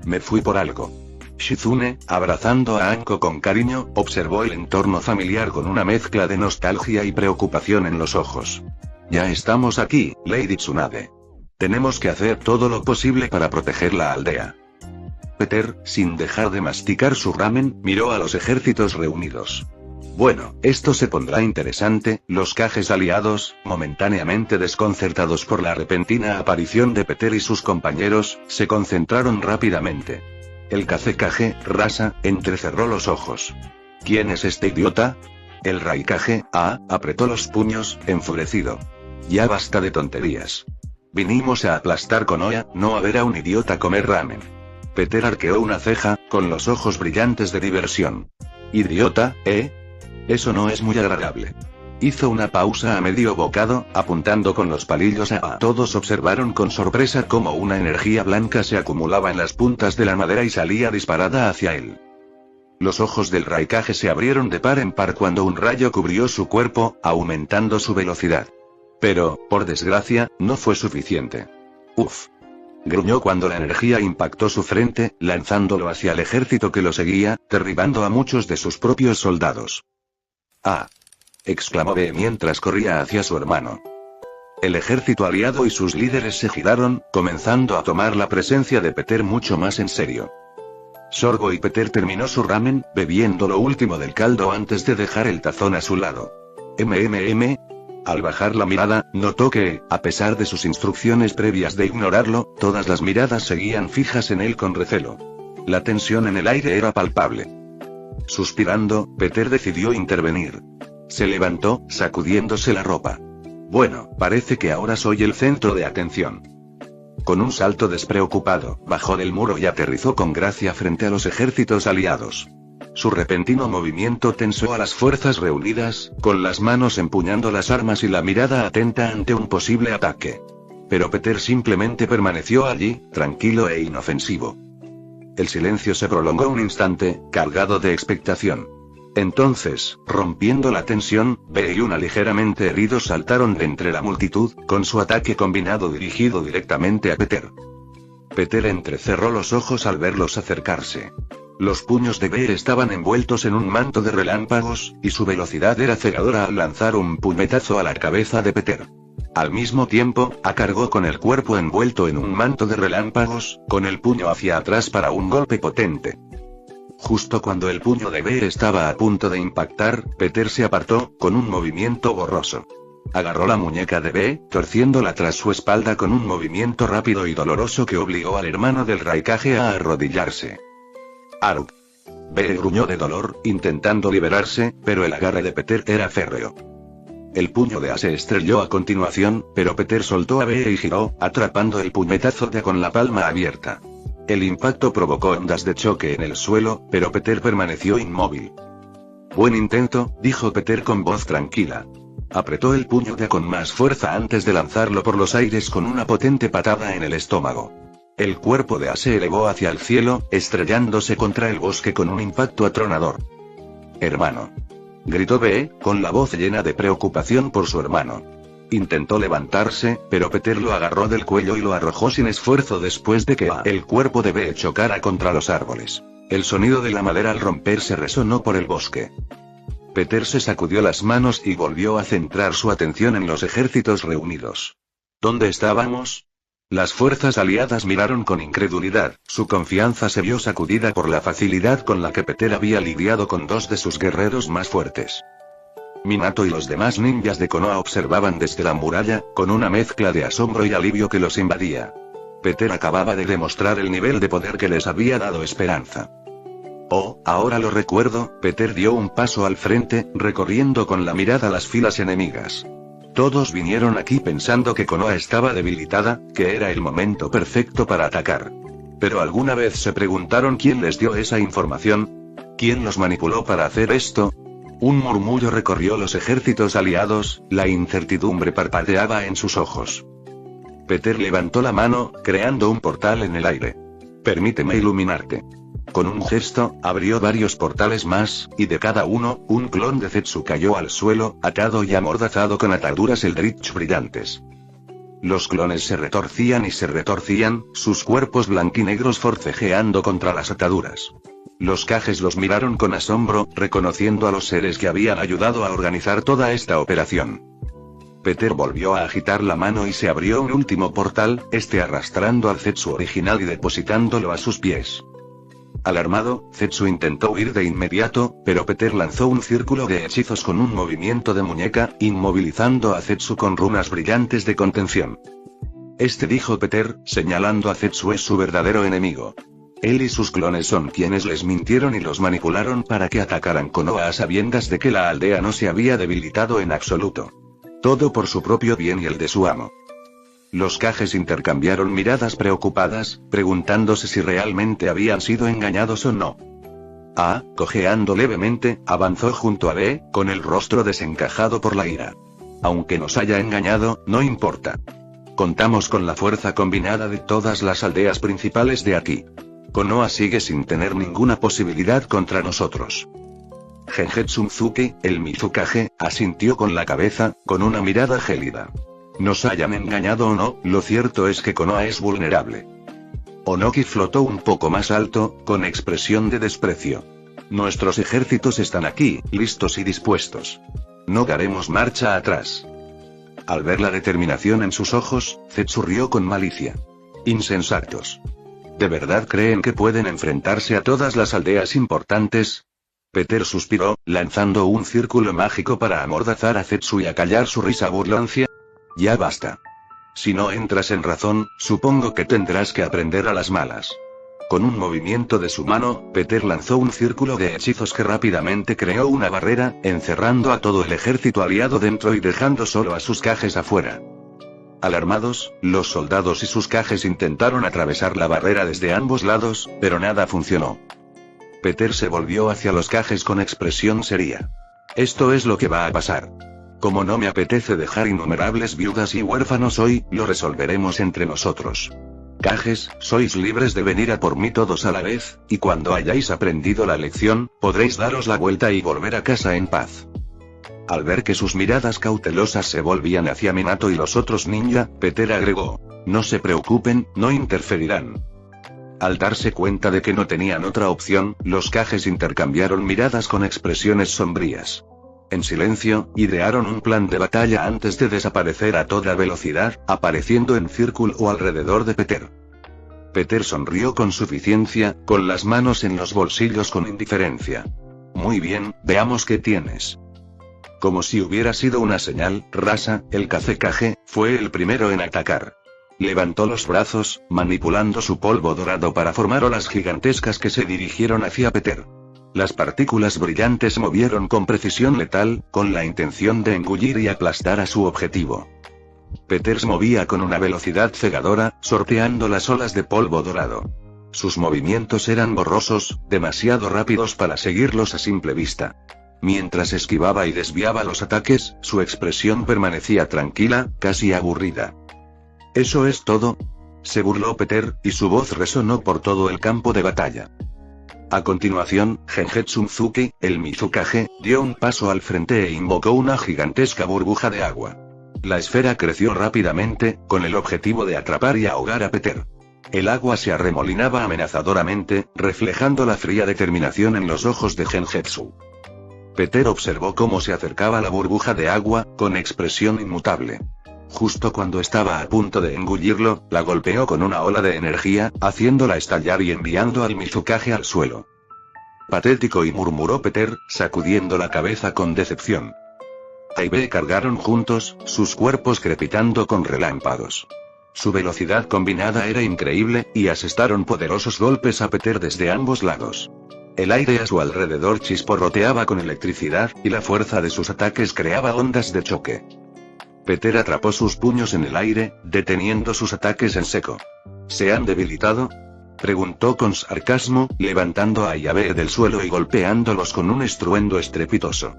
Me fui por algo». Shizune, abrazando a Anko con cariño, observó el entorno familiar con una mezcla de nostalgia y preocupación en los ojos. «Ya estamos aquí, Lady Tsunade. Tenemos que hacer todo lo posible para proteger la aldea». Peter, sin dejar de masticar su ramen, miró a los ejércitos reunidos. «Bueno, esto se pondrá interesante». Los Kages aliados, momentáneamente desconcertados por la repentina aparición de Peter y sus compañeros, se concentraron rápidamente. El Kazekage, Rasa, entrecerró los ojos. «¿Quién es este idiota?». El Raikage, apretó los puños, enfurecido. «Ya basta de tonterías. Vinimos a aplastar Konoha, no a ver a un idiota comer ramen». Peter arqueó una ceja, con los ojos brillantes de diversión. «¿Idiota, Eso no es muy agradable». Hizo una pausa a medio bocado, apuntando con los palillos a Todos observaron con sorpresa cómo una energía blanca se acumulaba en las puntas de la madera y salía disparada hacia él. Los ojos del Raikage se abrieron de par en par cuando un rayo cubrió su cuerpo, aumentando su velocidad. Pero, por desgracia, no fue suficiente. «Uf». Gruñó cuando la energía impactó su frente, lanzándolo hacia el ejército que lo seguía, derribando a muchos de sus propios soldados. «¡Ah!», exclamó B mientras corría hacia su hermano. El ejército aliado y sus líderes se giraron, comenzando a tomar la presencia de Peter mucho más en serio. Sorbo y Peter terminó su ramen, bebiendo lo último del caldo antes de dejar el tazón a su lado. Al bajar la mirada, notó que, a pesar de sus instrucciones previas de ignorarlo, todas las miradas seguían fijas en él con recelo. La tensión en el aire era palpable. Suspirando, Peter decidió intervenir. Se levantó, sacudiéndose la ropa. «Bueno, parece que ahora soy el centro de atención». Con un salto despreocupado, bajó del muro y aterrizó con gracia frente a los ejércitos aliados. Su repentino movimiento tensó a las fuerzas reunidas, con las manos empuñando las armas y la mirada atenta ante un posible ataque. Pero Peter simplemente permaneció allí, tranquilo e inofensivo. El silencio se prolongó un instante, cargado de expectación. Entonces, rompiendo la tensión, B y una ligeramente heridos saltaron de entre la multitud, con su ataque combinado dirigido directamente a Peter. Peter entrecerró los ojos al verlos acercarse. Los puños de B estaban envueltos en un manto de relámpagos, y su velocidad era cegadora al lanzar un puñetazo a la cabeza de Peter. Al mismo tiempo, cargó con el cuerpo envuelto en un manto de relámpagos, con el puño hacia atrás para un golpe potente. Justo cuando el puño de B estaba a punto de impactar, Peter se apartó, con un movimiento borroso. Agarró la muñeca de B, torciéndola tras su espalda con un movimiento rápido y doloroso que obligó al hermano del Raikage a arrodillarse. ¡Arg! B gruñó de dolor, intentando liberarse, pero el agarre de Peter era férreo. El puño de A se estrelló a continuación, pero Peter soltó a B y giró, atrapando el puñetazo de A con la palma abierta. El impacto provocó ondas de choque en el suelo, pero Peter permaneció inmóvil. Buen intento, dijo Peter con voz tranquila. Apretó el puño de A con más fuerza antes de lanzarlo por los aires con una potente patada en el estómago. El cuerpo de A se elevó hacia el cielo, estrellándose contra el bosque con un impacto atronador. «Hermano», gritó B, con la voz llena de preocupación por su hermano. Intentó levantarse, pero Peter lo agarró del cuello y lo arrojó sin esfuerzo después de que el cuerpo de B chocara contra los árboles. El sonido de la madera al romperse resonó por el bosque. Peter se sacudió las manos y volvió a centrar su atención en los ejércitos reunidos. ¿Dónde estábamos? Las fuerzas aliadas miraron con incredulidad, su confianza se vio sacudida por la facilidad con la que Peter había lidiado con dos de sus guerreros más fuertes. Minato y los demás ninjas de Konoha observaban desde la muralla, con una mezcla de asombro y alivio que los invadía. Peter acababa de demostrar el nivel de poder que les había dado esperanza. Oh, ahora lo recuerdo, Peter dio un paso al frente, recorriendo con la mirada las filas enemigas. Todos vinieron aquí pensando que Konoha estaba debilitada, que era el momento perfecto para atacar. Pero ¿alguna vez se preguntaron quién les dio esa información? ¿Quién los manipuló para hacer esto? Un murmullo recorrió los ejércitos aliados, la incertidumbre parpadeaba en sus ojos. Peter levantó la mano, creando un portal en el aire. «Permíteme iluminarte». Con un gesto, abrió varios portales más, y de cada uno, un clon de Zetsu cayó al suelo, atado y amordazado con ataduras eldritch brillantes. Los clones se retorcían y se retorcían, sus cuerpos blanquinegros forcejeando contra las ataduras. Los Kages los miraron con asombro, reconociendo a los seres que habían ayudado a organizar toda esta operación. Peter volvió a agitar la mano y se abrió un último portal, arrastrando al Zetsu original y depositándolo a sus pies. Alarmado, Zetsu intentó huir de inmediato, pero Peter lanzó un círculo de hechizos con un movimiento de muñeca, inmovilizando a Zetsu con runas brillantes de contención. Dijo Peter, señalando a Zetsu, es su verdadero enemigo. Él y sus clones son quienes les mintieron y los manipularon para que atacaran Konoha a sabiendas de que la aldea no se había debilitado en absoluto. Todo por su propio bien y el de su amo. Los Kages intercambiaron miradas preocupadas, preguntándose si realmente habían sido engañados o no. A, cojeando levemente, avanzó junto a B, con el rostro desencajado por la ira. Aunque nos haya engañado, no importa. Contamos con la fuerza combinada de todas las aldeas principales de aquí. Konoha sigue sin tener ninguna posibilidad contra nosotros. Gengetsu Mizuki, el Mizukage, asintió con la cabeza, con una mirada gélida. Nos hayan engañado o no, lo cierto es que Konoha es vulnerable. Onoki flotó un poco más alto, con expresión de desprecio. Nuestros ejércitos están aquí, listos y dispuestos. No daremos marcha atrás. Al ver la determinación en sus ojos, Zetsu rió con malicia. Insensatos. ¿De verdad creen que pueden enfrentarse a todas las aldeas importantes? Peter suspiró, lanzando un círculo mágico para amordazar a Zetsu y acallar su risa burlancia. Ya basta. Si no entras en razón, supongo que tendrás que aprender a las malas. Con un movimiento de su mano, Peter lanzó un círculo de hechizos que rápidamente creó una barrera, encerrando a todo el ejército aliado dentro y dejando solo a sus Kages afuera. Alarmados, los soldados y sus Kages intentaron atravesar la barrera desde ambos lados, pero nada funcionó. Peter se volvió hacia los Kages con expresión seria. Esto es lo que va a pasar. Como no me apetece dejar innumerables viudas y huérfanos hoy, lo resolveremos entre nosotros. Kages, sois libres de venir a por mí todos a la vez, y cuando hayáis aprendido la lección, podréis daros la vuelta y volver a casa en paz. Al ver que sus miradas cautelosas se volvían hacia Minato y los otros ninja, Peter agregó: no se preocupen, no interferirán. Al darse cuenta de que no tenían otra opción, los Kages intercambiaron miradas con expresiones sombrías. En silencio, idearon un plan de batalla antes de desaparecer a toda velocidad, apareciendo en círculo alrededor de Peter. Peter sonrió con suficiencia, con las manos en los bolsillos con indiferencia. Muy bien, veamos qué tienes. Como si hubiera sido una señal, Rasa, el Kazekage, fue el primero en atacar. Levantó los brazos, manipulando su polvo dorado para formar olas gigantescas que se dirigieron hacia Peter. Las partículas brillantes movieron con precisión letal, con la intención de engullir y aplastar a su objetivo. Peter se movía con una velocidad cegadora, sorteando las olas de polvo dorado. Sus movimientos eran borrosos, demasiado rápidos para seguirlos a simple vista. Mientras esquivaba y desviaba los ataques, su expresión permanecía tranquila, casi aburrida. ¿Eso es todo?, se burló Peter, y su voz resonó por todo el campo de batalla. A continuación, Gengetsu Mizuki, el Mizukage, dio un paso al frente e invocó una gigantesca burbuja de agua. La esfera creció rápidamente, con el objetivo de atrapar y ahogar a Peter. El agua se arremolinaba amenazadoramente, reflejando la fría determinación en los ojos de Gengetsu. Peter observó cómo se acercaba la burbuja de agua, con expresión inmutable. Justo cuando estaba a punto de engullirlo, la golpeó con una ola de energía, haciéndola estallar y enviando al Mizukage al suelo. Patético, y murmuró Peter, sacudiendo la cabeza con decepción. A y B cargaron juntos, sus cuerpos crepitando con relámpagos. Su velocidad combinada era increíble, y asestaron poderosos golpes a Peter desde ambos lados. El aire a su alrededor chisporroteaba con electricidad, y la fuerza de sus ataques creaba ondas de choque. Peter atrapó sus puños en el aire, deteniendo sus ataques en seco. ¿Se han debilitado?, preguntó con sarcasmo, levantando a Yabe del suelo y golpeándolos con un estruendo estrepitoso.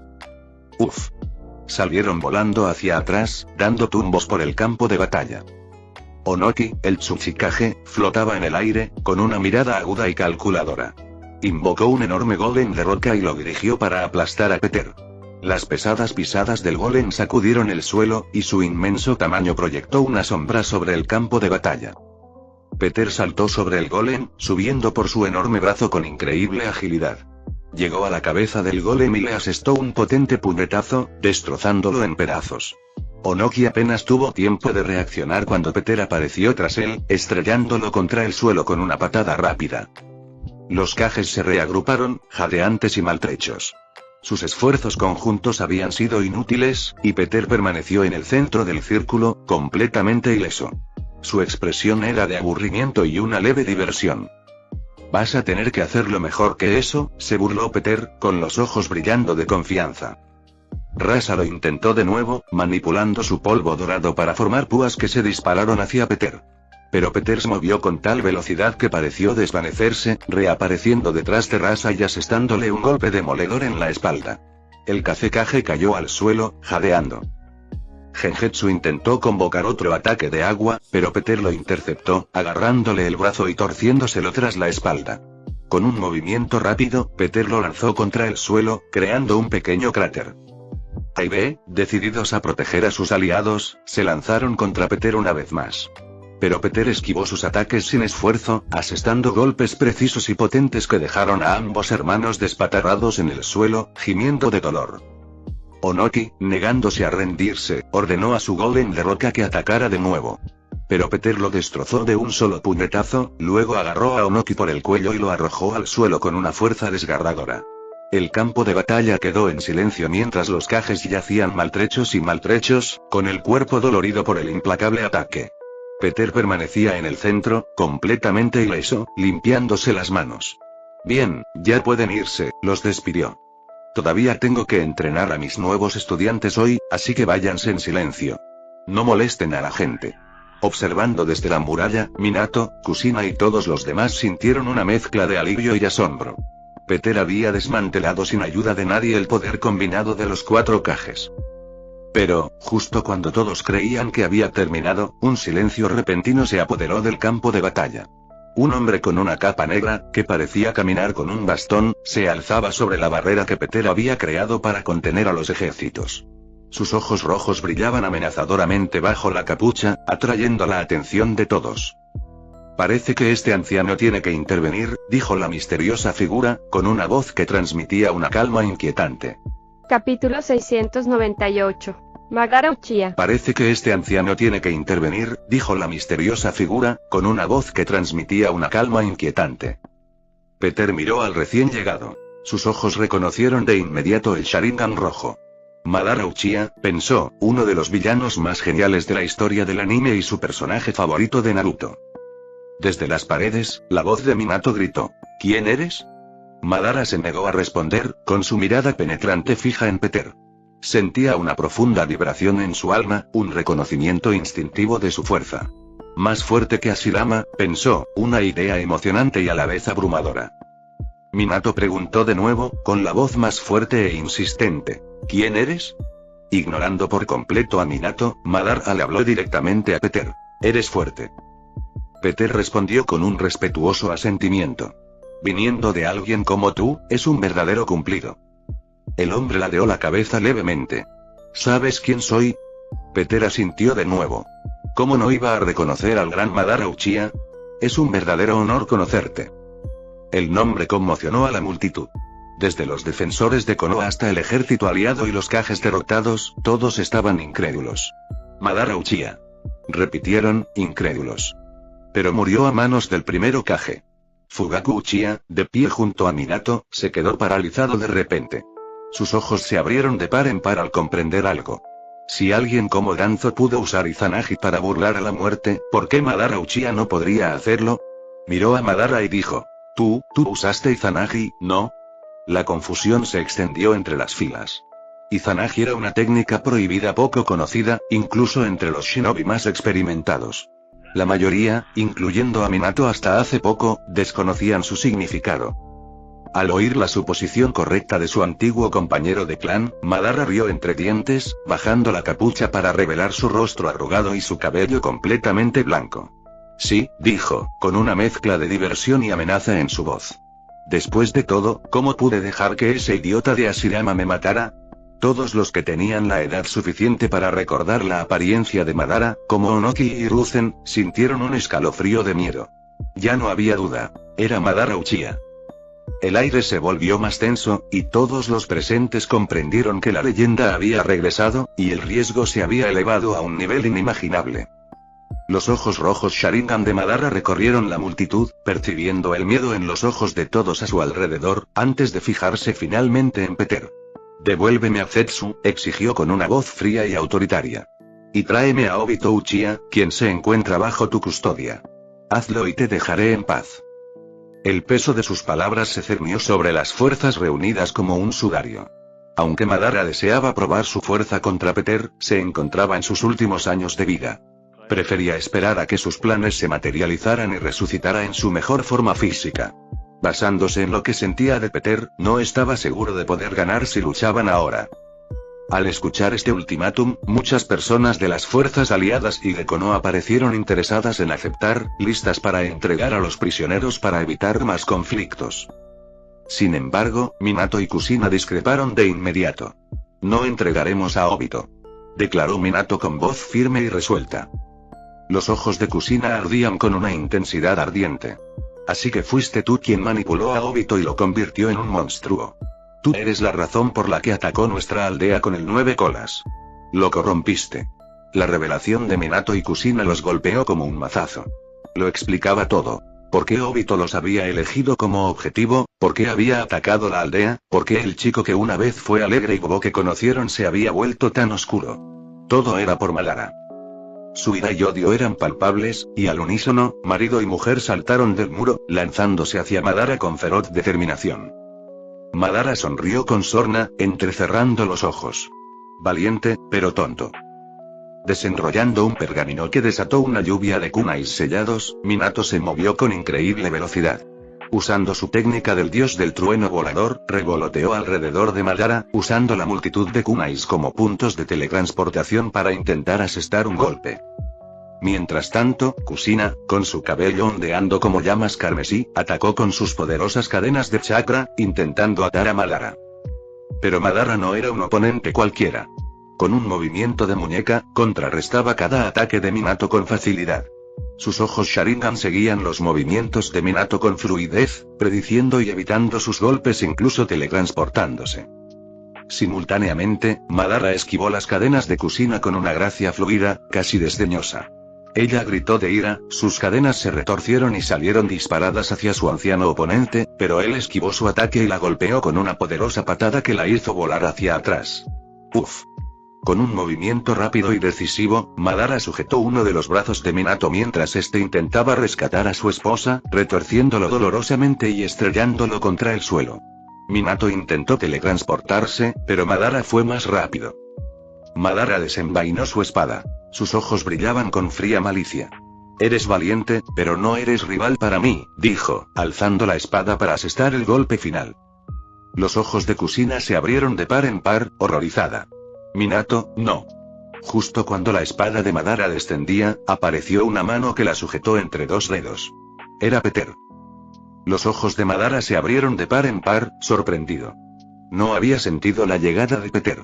¡Uf! Salieron volando hacia atrás, dando tumbos por el campo de batalla. Onoki, el Tsuchikage, flotaba en el aire, con una mirada aguda y calculadora. Invocó un enorme golem de roca y lo dirigió para aplastar a Peter. Las pesadas pisadas del golem sacudieron el suelo, y su inmenso tamaño proyectó una sombra sobre el campo de batalla. Peter saltó sobre el golem, subiendo por su enorme brazo con increíble agilidad. Llegó a la cabeza del golem y le asestó un potente puñetazo, destrozándolo en pedazos. Onoki apenas tuvo tiempo de reaccionar cuando Peter apareció tras él, estrellándolo contra el suelo con una patada rápida. Los Kages se reagruparon, jadeantes y maltrechos. Sus esfuerzos conjuntos habían sido inútiles, y Peter permaneció en el centro del círculo, completamente ileso. Su expresión era de aburrimiento y una leve diversión. «Vas a tener que hacerlo mejor que eso», se burló Peter, con los ojos brillando de confianza. Rasa lo intentó de nuevo, manipulando su polvo dorado para formar púas que se dispararon hacia Peter. Pero Peter se movió con tal velocidad que pareció desvanecerse, reapareciendo detrás de Rasa y asestándole un golpe demoledor en la espalda. El Kazekage cayó al suelo, jadeando. Gengetsu intentó convocar otro ataque de agua, pero Peter lo interceptó, agarrándole el brazo y torciéndoselo tras la espalda. Con un movimiento rápido, Peter lo lanzó contra el suelo, creando un pequeño cráter. A y B, decididos a proteger a sus aliados, se lanzaron contra Peter una vez más. Pero Peter esquivó sus ataques sin esfuerzo, asestando golpes precisos y potentes que dejaron a ambos hermanos despatarrados en el suelo, gimiendo de dolor. Onoki, negándose a rendirse, ordenó a su golem de roca que atacara de nuevo. Pero Peter lo destrozó de un solo puñetazo, luego agarró a Onoki por el cuello y lo arrojó al suelo con una fuerza desgarradora. El campo de batalla quedó en silencio mientras los Kages yacían maltrechos, con el cuerpo dolorido por el implacable ataque. Peter permanecía en el centro, completamente ileso, limpiándose las manos. «Bien, ya pueden irse», los despidió. «Todavía tengo que entrenar a mis nuevos estudiantes hoy, así que váyanse en silencio. No molesten a la gente». Observando desde la muralla, Minato, Kushina y todos los demás sintieron una mezcla de alivio y asombro. Peter había desmantelado sin ayuda de nadie el poder combinado de los 4 Kages. Pero, justo cuando todos creían que había terminado, un silencio repentino se apoderó del campo de batalla. Un hombre con una capa negra, que parecía caminar con un bastón, se alzaba sobre la barrera que Peter había creado para contener a los ejércitos. Sus ojos rojos brillaban amenazadoramente bajo la capucha, atrayendo la atención de todos. «Parece que este anciano tiene que intervenir», dijo la misteriosa figura, con una voz que transmitía una calma inquietante. Capítulo 698. Madara Uchiha. «Parece que este anciano tiene que intervenir», dijo la misteriosa figura, con una voz que transmitía una calma inquietante. Peter miró al recién llegado. Sus ojos reconocieron de inmediato el Sharingan rojo. Madara Uchiha, pensó, uno de los villanos más geniales de la historia del anime y su personaje favorito de Naruto. Desde las paredes, la voz de Minato gritó: ¿Quién eres? Madara se negó a responder, con su mirada penetrante fija en Peter. Sentía una profunda vibración en su alma, un reconocimiento instintivo de su fuerza. Más fuerte que Hashirama, pensó, una idea emocionante y a la vez abrumadora. Minato preguntó de nuevo, con la voz más fuerte e insistente: ¿Quién eres? Ignorando por completo a Minato, Madara le habló directamente a Peter: Eres fuerte. Peter respondió con un respetuoso asentimiento. Viniendo de alguien como tú, es un verdadero cumplido. El hombre ladeó la cabeza levemente. ¿Sabes quién soy? Peter asintió de nuevo. ¿Cómo no iba a reconocer al gran Madara Uchiha? Es un verdadero honor conocerte. El nombre conmocionó a la multitud. Desde los defensores de Konoha hasta el ejército aliado y los Kages derrotados, todos estaban incrédulos. Madara Uchiha. Repitieron, incrédulos. Pero murió a manos del primero Kage. Fugaku Uchiha, de pie junto a Minato, se quedó paralizado de repente. Sus ojos se abrieron de par en par al comprender algo. Si alguien como Danzo pudo usar Izanagi para burlar a la muerte, ¿por qué Madara Uchiha no podría hacerlo? Miró a Madara y dijo: Tú usaste Izanagi, ¿no? La confusión se extendió entre las filas. Izanagi era una técnica prohibida poco conocida, incluso entre los shinobi más experimentados. La mayoría, incluyendo a Minato hasta hace poco, desconocían su significado. Al oír la suposición correcta de su antiguo compañero de clan, Madara rió entre dientes, bajando la capucha para revelar su rostro arrugado y su cabello completamente blanco. Sí, dijo, con una mezcla de diversión y amenaza en su voz. Después de todo, ¿cómo pude dejar que ese idiota de Hashirama me matara? Todos los que tenían la edad suficiente para recordar la apariencia de Madara, como Onoki y Ruzen, sintieron un escalofrío de miedo. Ya no había duda. Era Madara Uchiha. El aire se volvió más tenso, y todos los presentes comprendieron que la leyenda había regresado, y el riesgo se había elevado a un nivel inimaginable. Los ojos rojos Sharingan de Madara recorrieron la multitud, percibiendo el miedo en los ojos de todos a su alrededor, antes de fijarse finalmente en Peter. Devuélveme a Zetsu, exigió con una voz fría y autoritaria. Y tráeme a Obito Uchiha, quien se encuentra bajo tu custodia. Hazlo y te dejaré en paz. El peso de sus palabras se cernió sobre las fuerzas reunidas como un sudario. Aunque Madara deseaba probar su fuerza contra Peter, se encontraba en sus últimos años de vida. Prefería esperar a que sus planes se materializaran y resucitara en su mejor forma física. Basándose en lo que sentía de Peter, no estaba seguro de poder ganar si luchaban ahora. Al escuchar este ultimátum, muchas personas de las fuerzas aliadas y de Konoha parecieron interesadas en aceptar, listas para entregar a los prisioneros para evitar más conflictos. Sin embargo, Minato y Kushina discreparon de inmediato. No entregaremos a Obito, declaró Minato con voz firme y resuelta. Los ojos de Kushina ardían con una intensidad ardiente. Así que fuiste tú quien manipuló a Obito y lo convirtió en un monstruo. Tú eres la razón por la que atacó nuestra aldea con el 9 colas. Lo corrompiste. La revelación de Minato y Kushina los golpeó como un mazazo. Lo explicaba todo. ¿Por qué Obito los había elegido como objetivo? ¿Por qué había atacado la aldea? ¿Por qué el chico que una vez fue alegre y bobo que conocieron se había vuelto tan oscuro? Todo era por Madara. Su ira y odio eran palpables, y al unísono, marido y mujer saltaron del muro, lanzándose hacia Madara con feroz determinación. Madara sonrió con sorna, entrecerrando los ojos. Valiente, pero tonto. Desenrollando un pergamino que desató una lluvia de kunais sellados, Minato se movió con increíble velocidad. Usando su técnica del dios del trueno volador, revoloteó alrededor de Madara, usando la multitud de kunais como puntos de teletransportación para intentar asestar un golpe. Mientras tanto, Kushina, con su cabello ondeando como llamas carmesí, atacó con sus poderosas cadenas de chakra, intentando atar a Madara. Pero Madara no era un oponente cualquiera. Con un movimiento de muñeca, contrarrestaba cada ataque de Minato con facilidad. Sus ojos Sharingan seguían los movimientos de Minato con fluidez, prediciendo y evitando sus golpes incluso teletransportándose. Simultáneamente, Madara esquivó las cadenas de Kushina con una gracia fluida, casi desdeñosa. Ella gritó de ira, sus cadenas se retorcieron y salieron disparadas hacia su anciano oponente, pero él esquivó su ataque y la golpeó con una poderosa patada que la hizo volar hacia atrás. Uf. Con un movimiento rápido y decisivo, Madara sujetó uno de los brazos de Minato mientras este intentaba rescatar a su esposa, retorciéndolo dolorosamente y estrellándolo contra el suelo. Minato intentó teletransportarse, pero Madara fue más rápido. Madara desenvainó su espada. Sus ojos brillaban con fría malicia. Eres valiente, pero no eres rival para mí, dijo, alzando la espada para asestar el golpe final. Los ojos de Kushina se abrieron de par en par, horrorizada. Minato, no. Justo cuando la espada de Madara descendía, apareció una mano que la sujetó entre dos dedos. Era Peter. Los ojos de Madara se abrieron de par en par, sorprendido. No había sentido la llegada de Peter.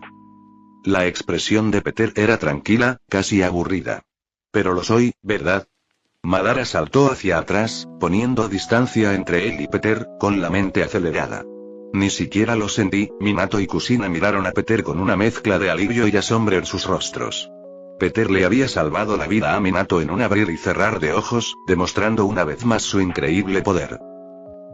La expresión de Peter era tranquila, casi aburrida. Pero lo soy, ¿verdad? Madara saltó hacia atrás, poniendo distancia entre él y Peter, con la mente acelerada. Ni siquiera lo sentí. Minato y Kushina miraron a Peter con una mezcla de alivio y asombro en sus rostros. Peter le había salvado la vida a Minato en un abrir y cerrar de ojos, demostrando una vez más su increíble poder.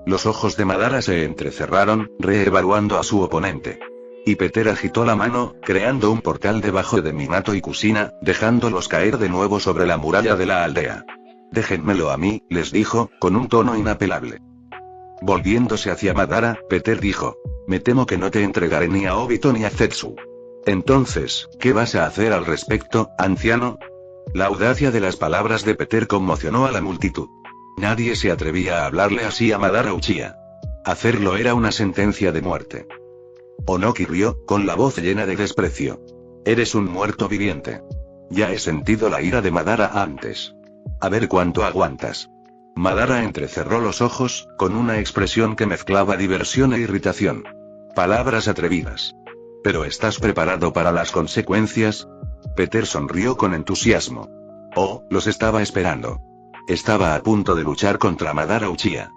Los ojos de Madara se entrecerraron, reevaluando a su oponente. Y Peter agitó la mano, creando un portal debajo de Minato y Kushina, dejándolos caer de nuevo sobre la muralla de la aldea. Déjenmelo a mí, les dijo, con un tono inapelable. Volviéndose hacia Madara, Peter dijo: me temo que no te entregaré ni a Obito ni a Zetsu. Entonces, ¿qué vas a hacer al respecto, anciano? La audacia de las palabras de Peter conmocionó a la multitud. Nadie se atrevía a hablarle así a Madara Uchiha. Hacerlo era una sentencia de muerte. Onoki rió, con la voz llena de desprecio. Eres un muerto viviente. Ya he sentido la ira de Madara antes. A ver cuánto aguantas. Madara entrecerró los ojos, con una expresión que mezclaba diversión e irritación. Palabras atrevidas. ¿Pero estás preparado para las consecuencias? Peter sonrió con entusiasmo. Oh, los estaba esperando. Estaba a punto de luchar contra Madara Uchiha.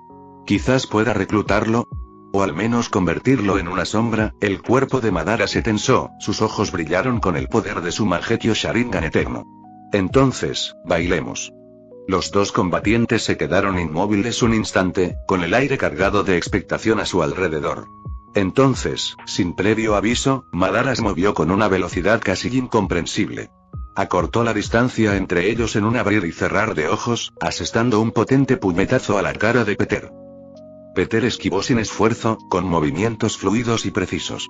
Quizás pueda reclutarlo, o al menos convertirlo en una sombra. El cuerpo de Madara se tensó, sus ojos brillaron con el poder de su Mangekyo Sharingan eterno. Entonces, bailemos. Los dos combatientes se quedaron inmóviles un instante, con el aire cargado de expectación a su alrededor. Entonces, sin previo aviso, Madara se movió con una velocidad casi incomprensible. Acortó la distancia entre ellos en un abrir y cerrar de ojos, asestando un potente puñetazo a la cara de Peter. Peter esquivó sin esfuerzo, con movimientos fluidos y precisos.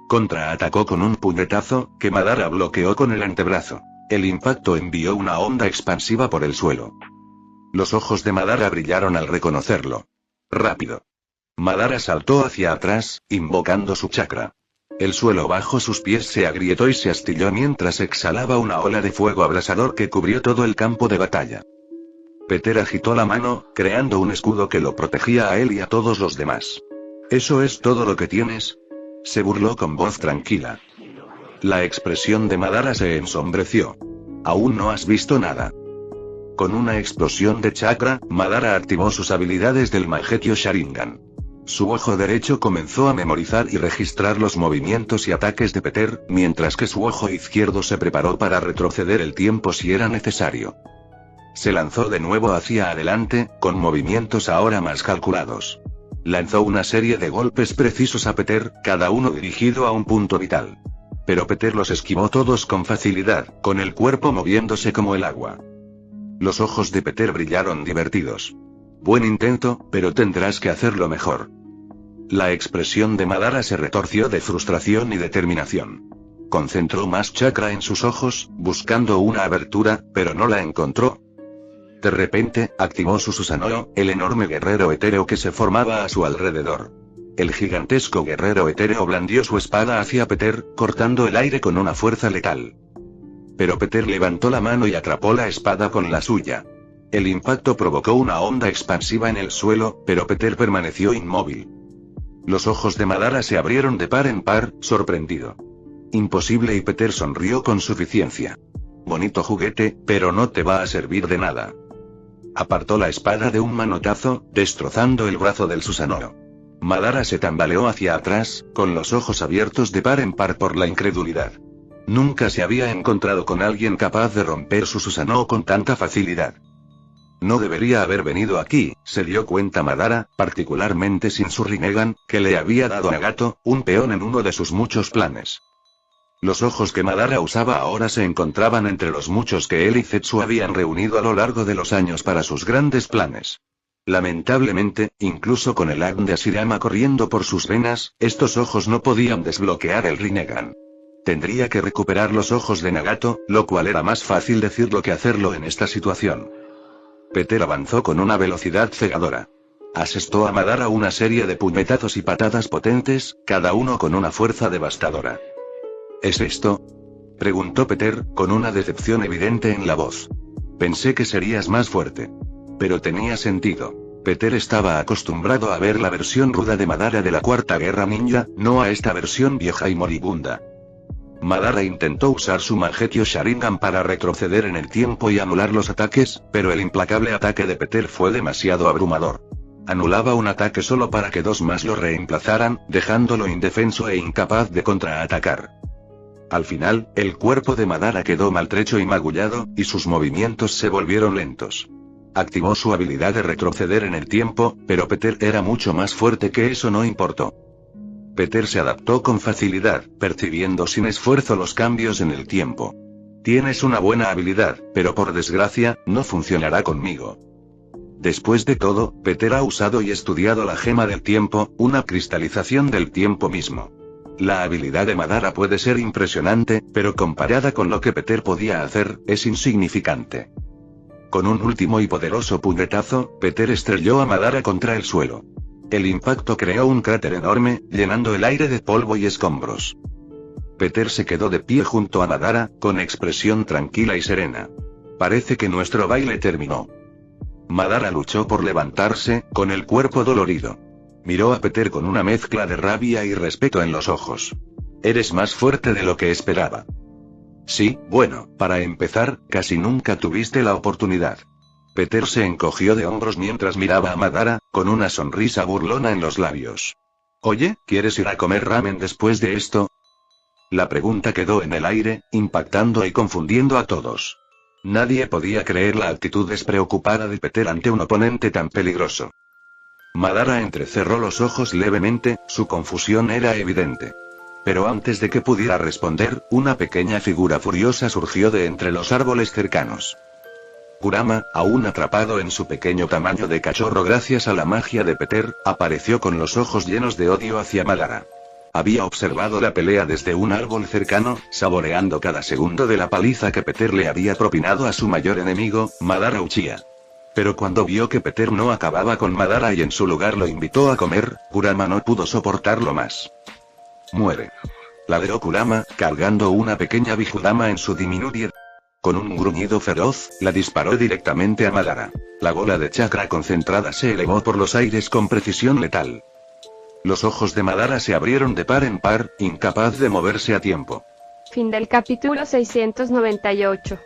Contraatacó con un puñetazo, que Madara bloqueó con el antebrazo. El impacto envió una onda expansiva por el suelo. Los ojos de Madara brillaron al reconocerlo. Rápido. Madara saltó hacia atrás, invocando su chakra. El suelo bajo sus pies se agrietó y se astilló mientras exhalaba una ola de fuego abrasador que cubrió todo el campo de batalla. Peter agitó la mano, creando un escudo que lo protegía a él y a todos los demás. ¿Eso es todo lo que tienes? Se burló con voz tranquila. La expresión de Madara se ensombreció. Aún no has visto nada. Con una explosión de chakra, Madara activó sus habilidades del Mangekyo Sharingan. Su ojo derecho comenzó a memorizar y registrar los movimientos y ataques de Peter, mientras que su ojo izquierdo se preparó para retroceder el tiempo si era necesario. Se lanzó de nuevo hacia adelante, con movimientos ahora más calculados. Lanzó una serie de golpes precisos a Peter, cada uno dirigido a un punto vital. Pero Peter los esquivó todos con facilidad, con el cuerpo moviéndose como el agua. Los ojos de Peter brillaron divertidos. Buen intento, pero tendrás que hacerlo mejor. La expresión de Madara se retorció de frustración y determinación. Concentró más chakra en sus ojos, buscando una abertura, pero no la encontró. De repente, activó su Susanoo, el enorme guerrero etéreo que se formaba a su alrededor. El gigantesco guerrero etéreo blandió su espada hacia Peter, cortando el aire con una fuerza letal. Pero Peter levantó la mano y atrapó la espada con la suya. El impacto provocó una onda expansiva en el suelo, pero Peter permaneció inmóvil. Los ojos de Madara se abrieron de par en par, sorprendido. Imposible, y Peter sonrió con suficiencia. Bonito juguete, pero no te va a servir de nada. Apartó la espada de un manotazo, destrozando el brazo del Susanoo. Madara se tambaleó hacia atrás, con los ojos abiertos de par en par por la incredulidad. Nunca se había encontrado con alguien capaz de romper su Susanoo con tanta facilidad. No debería haber venido aquí, se dio cuenta Madara, particularmente sin su Rinnegan, que le había dado a Nagato, un peón en uno de sus muchos planes. Los ojos que Madara usaba ahora se encontraban entre los muchos que él y Zetsu habían reunido a lo largo de los años para sus grandes planes. Lamentablemente, incluso con el ADN de Hashirama corriendo por sus venas, estos ojos no podían desbloquear el Rinnegan. Tendría que recuperar los ojos de Nagato, lo cual era más fácil decirlo que hacerlo en esta situación. Peter avanzó con una velocidad cegadora. Asestó a Madara una serie de puñetazos y patadas potentes, cada uno con una fuerza devastadora. ¿Es esto?, preguntó Peter, con una decepción evidente en la voz. Pensé que serías más fuerte. Pero tenía sentido. Peter estaba acostumbrado a ver la versión ruda de Madara de la Cuarta Guerra Ninja, no a esta versión vieja y moribunda. Madara intentó usar su Mangekyo Sharingan para retroceder en el tiempo y anular los ataques, pero el implacable ataque de Peter fue demasiado abrumador. Anulaba un ataque solo para que dos más lo reemplazaran, dejándolo indefenso e incapaz de contraatacar. Al final, el cuerpo de Madara quedó maltrecho y magullado, y sus movimientos se volvieron lentos. Activó su habilidad de retroceder en el tiempo, pero Peter era mucho más fuerte que eso no importó. Peter se adaptó con facilidad, percibiendo sin esfuerzo los cambios en el tiempo. Tienes una buena habilidad, pero por desgracia, no funcionará conmigo. Después de todo, Peter ha usado y estudiado la gema del tiempo, una cristalización del tiempo mismo. La habilidad de Madara puede ser impresionante, pero comparada con lo que Peter podía hacer, es insignificante. Con un último y poderoso puñetazo, Peter estrelló a Madara contra el suelo. El impacto creó un cráter enorme, llenando el aire de polvo y escombros. Peter se quedó de pie junto a Madara, con expresión tranquila y serena. Parece que nuestro baile terminó. Madara luchó por levantarse, con el cuerpo dolorido. Miró a Peter con una mezcla de rabia y respeto en los ojos. Eres más fuerte de lo que esperaba. Sí, bueno, para empezar, casi nunca tuviste la oportunidad. Peter se encogió de hombros mientras miraba a Madara, con una sonrisa burlona en los labios. Oye, ¿quieres ir a comer ramen después de esto? La pregunta quedó en el aire, impactando y confundiendo a todos. Nadie podía creer la actitud despreocupada de Peter ante un oponente tan peligroso. Madara entrecerró los ojos levemente, su confusión era evidente. Pero antes de que pudiera responder, una pequeña figura furiosa surgió de entre los árboles cercanos. Kurama, aún atrapado en su pequeño tamaño de cachorro gracias a la magia de Peter, apareció con los ojos llenos de odio hacia Madara. Había observado la pelea desde un árbol cercano, saboreando cada segundo de la paliza que Peter le había propinado a su mayor enemigo, Madara Uchiha. Pero cuando vio que Peter no acababa con Madara y en su lugar lo invitó a comer, Kurama no pudo soportarlo más. Muere. Ladró Kurama, cargando una pequeña Bijudama en su diminuye. Con un gruñido feroz, la disparó directamente a Madara. La bola de chakra concentrada se elevó por los aires con precisión letal. Los ojos de Madara se abrieron de par en par, incapaz de moverse a tiempo. Fin del capítulo 698.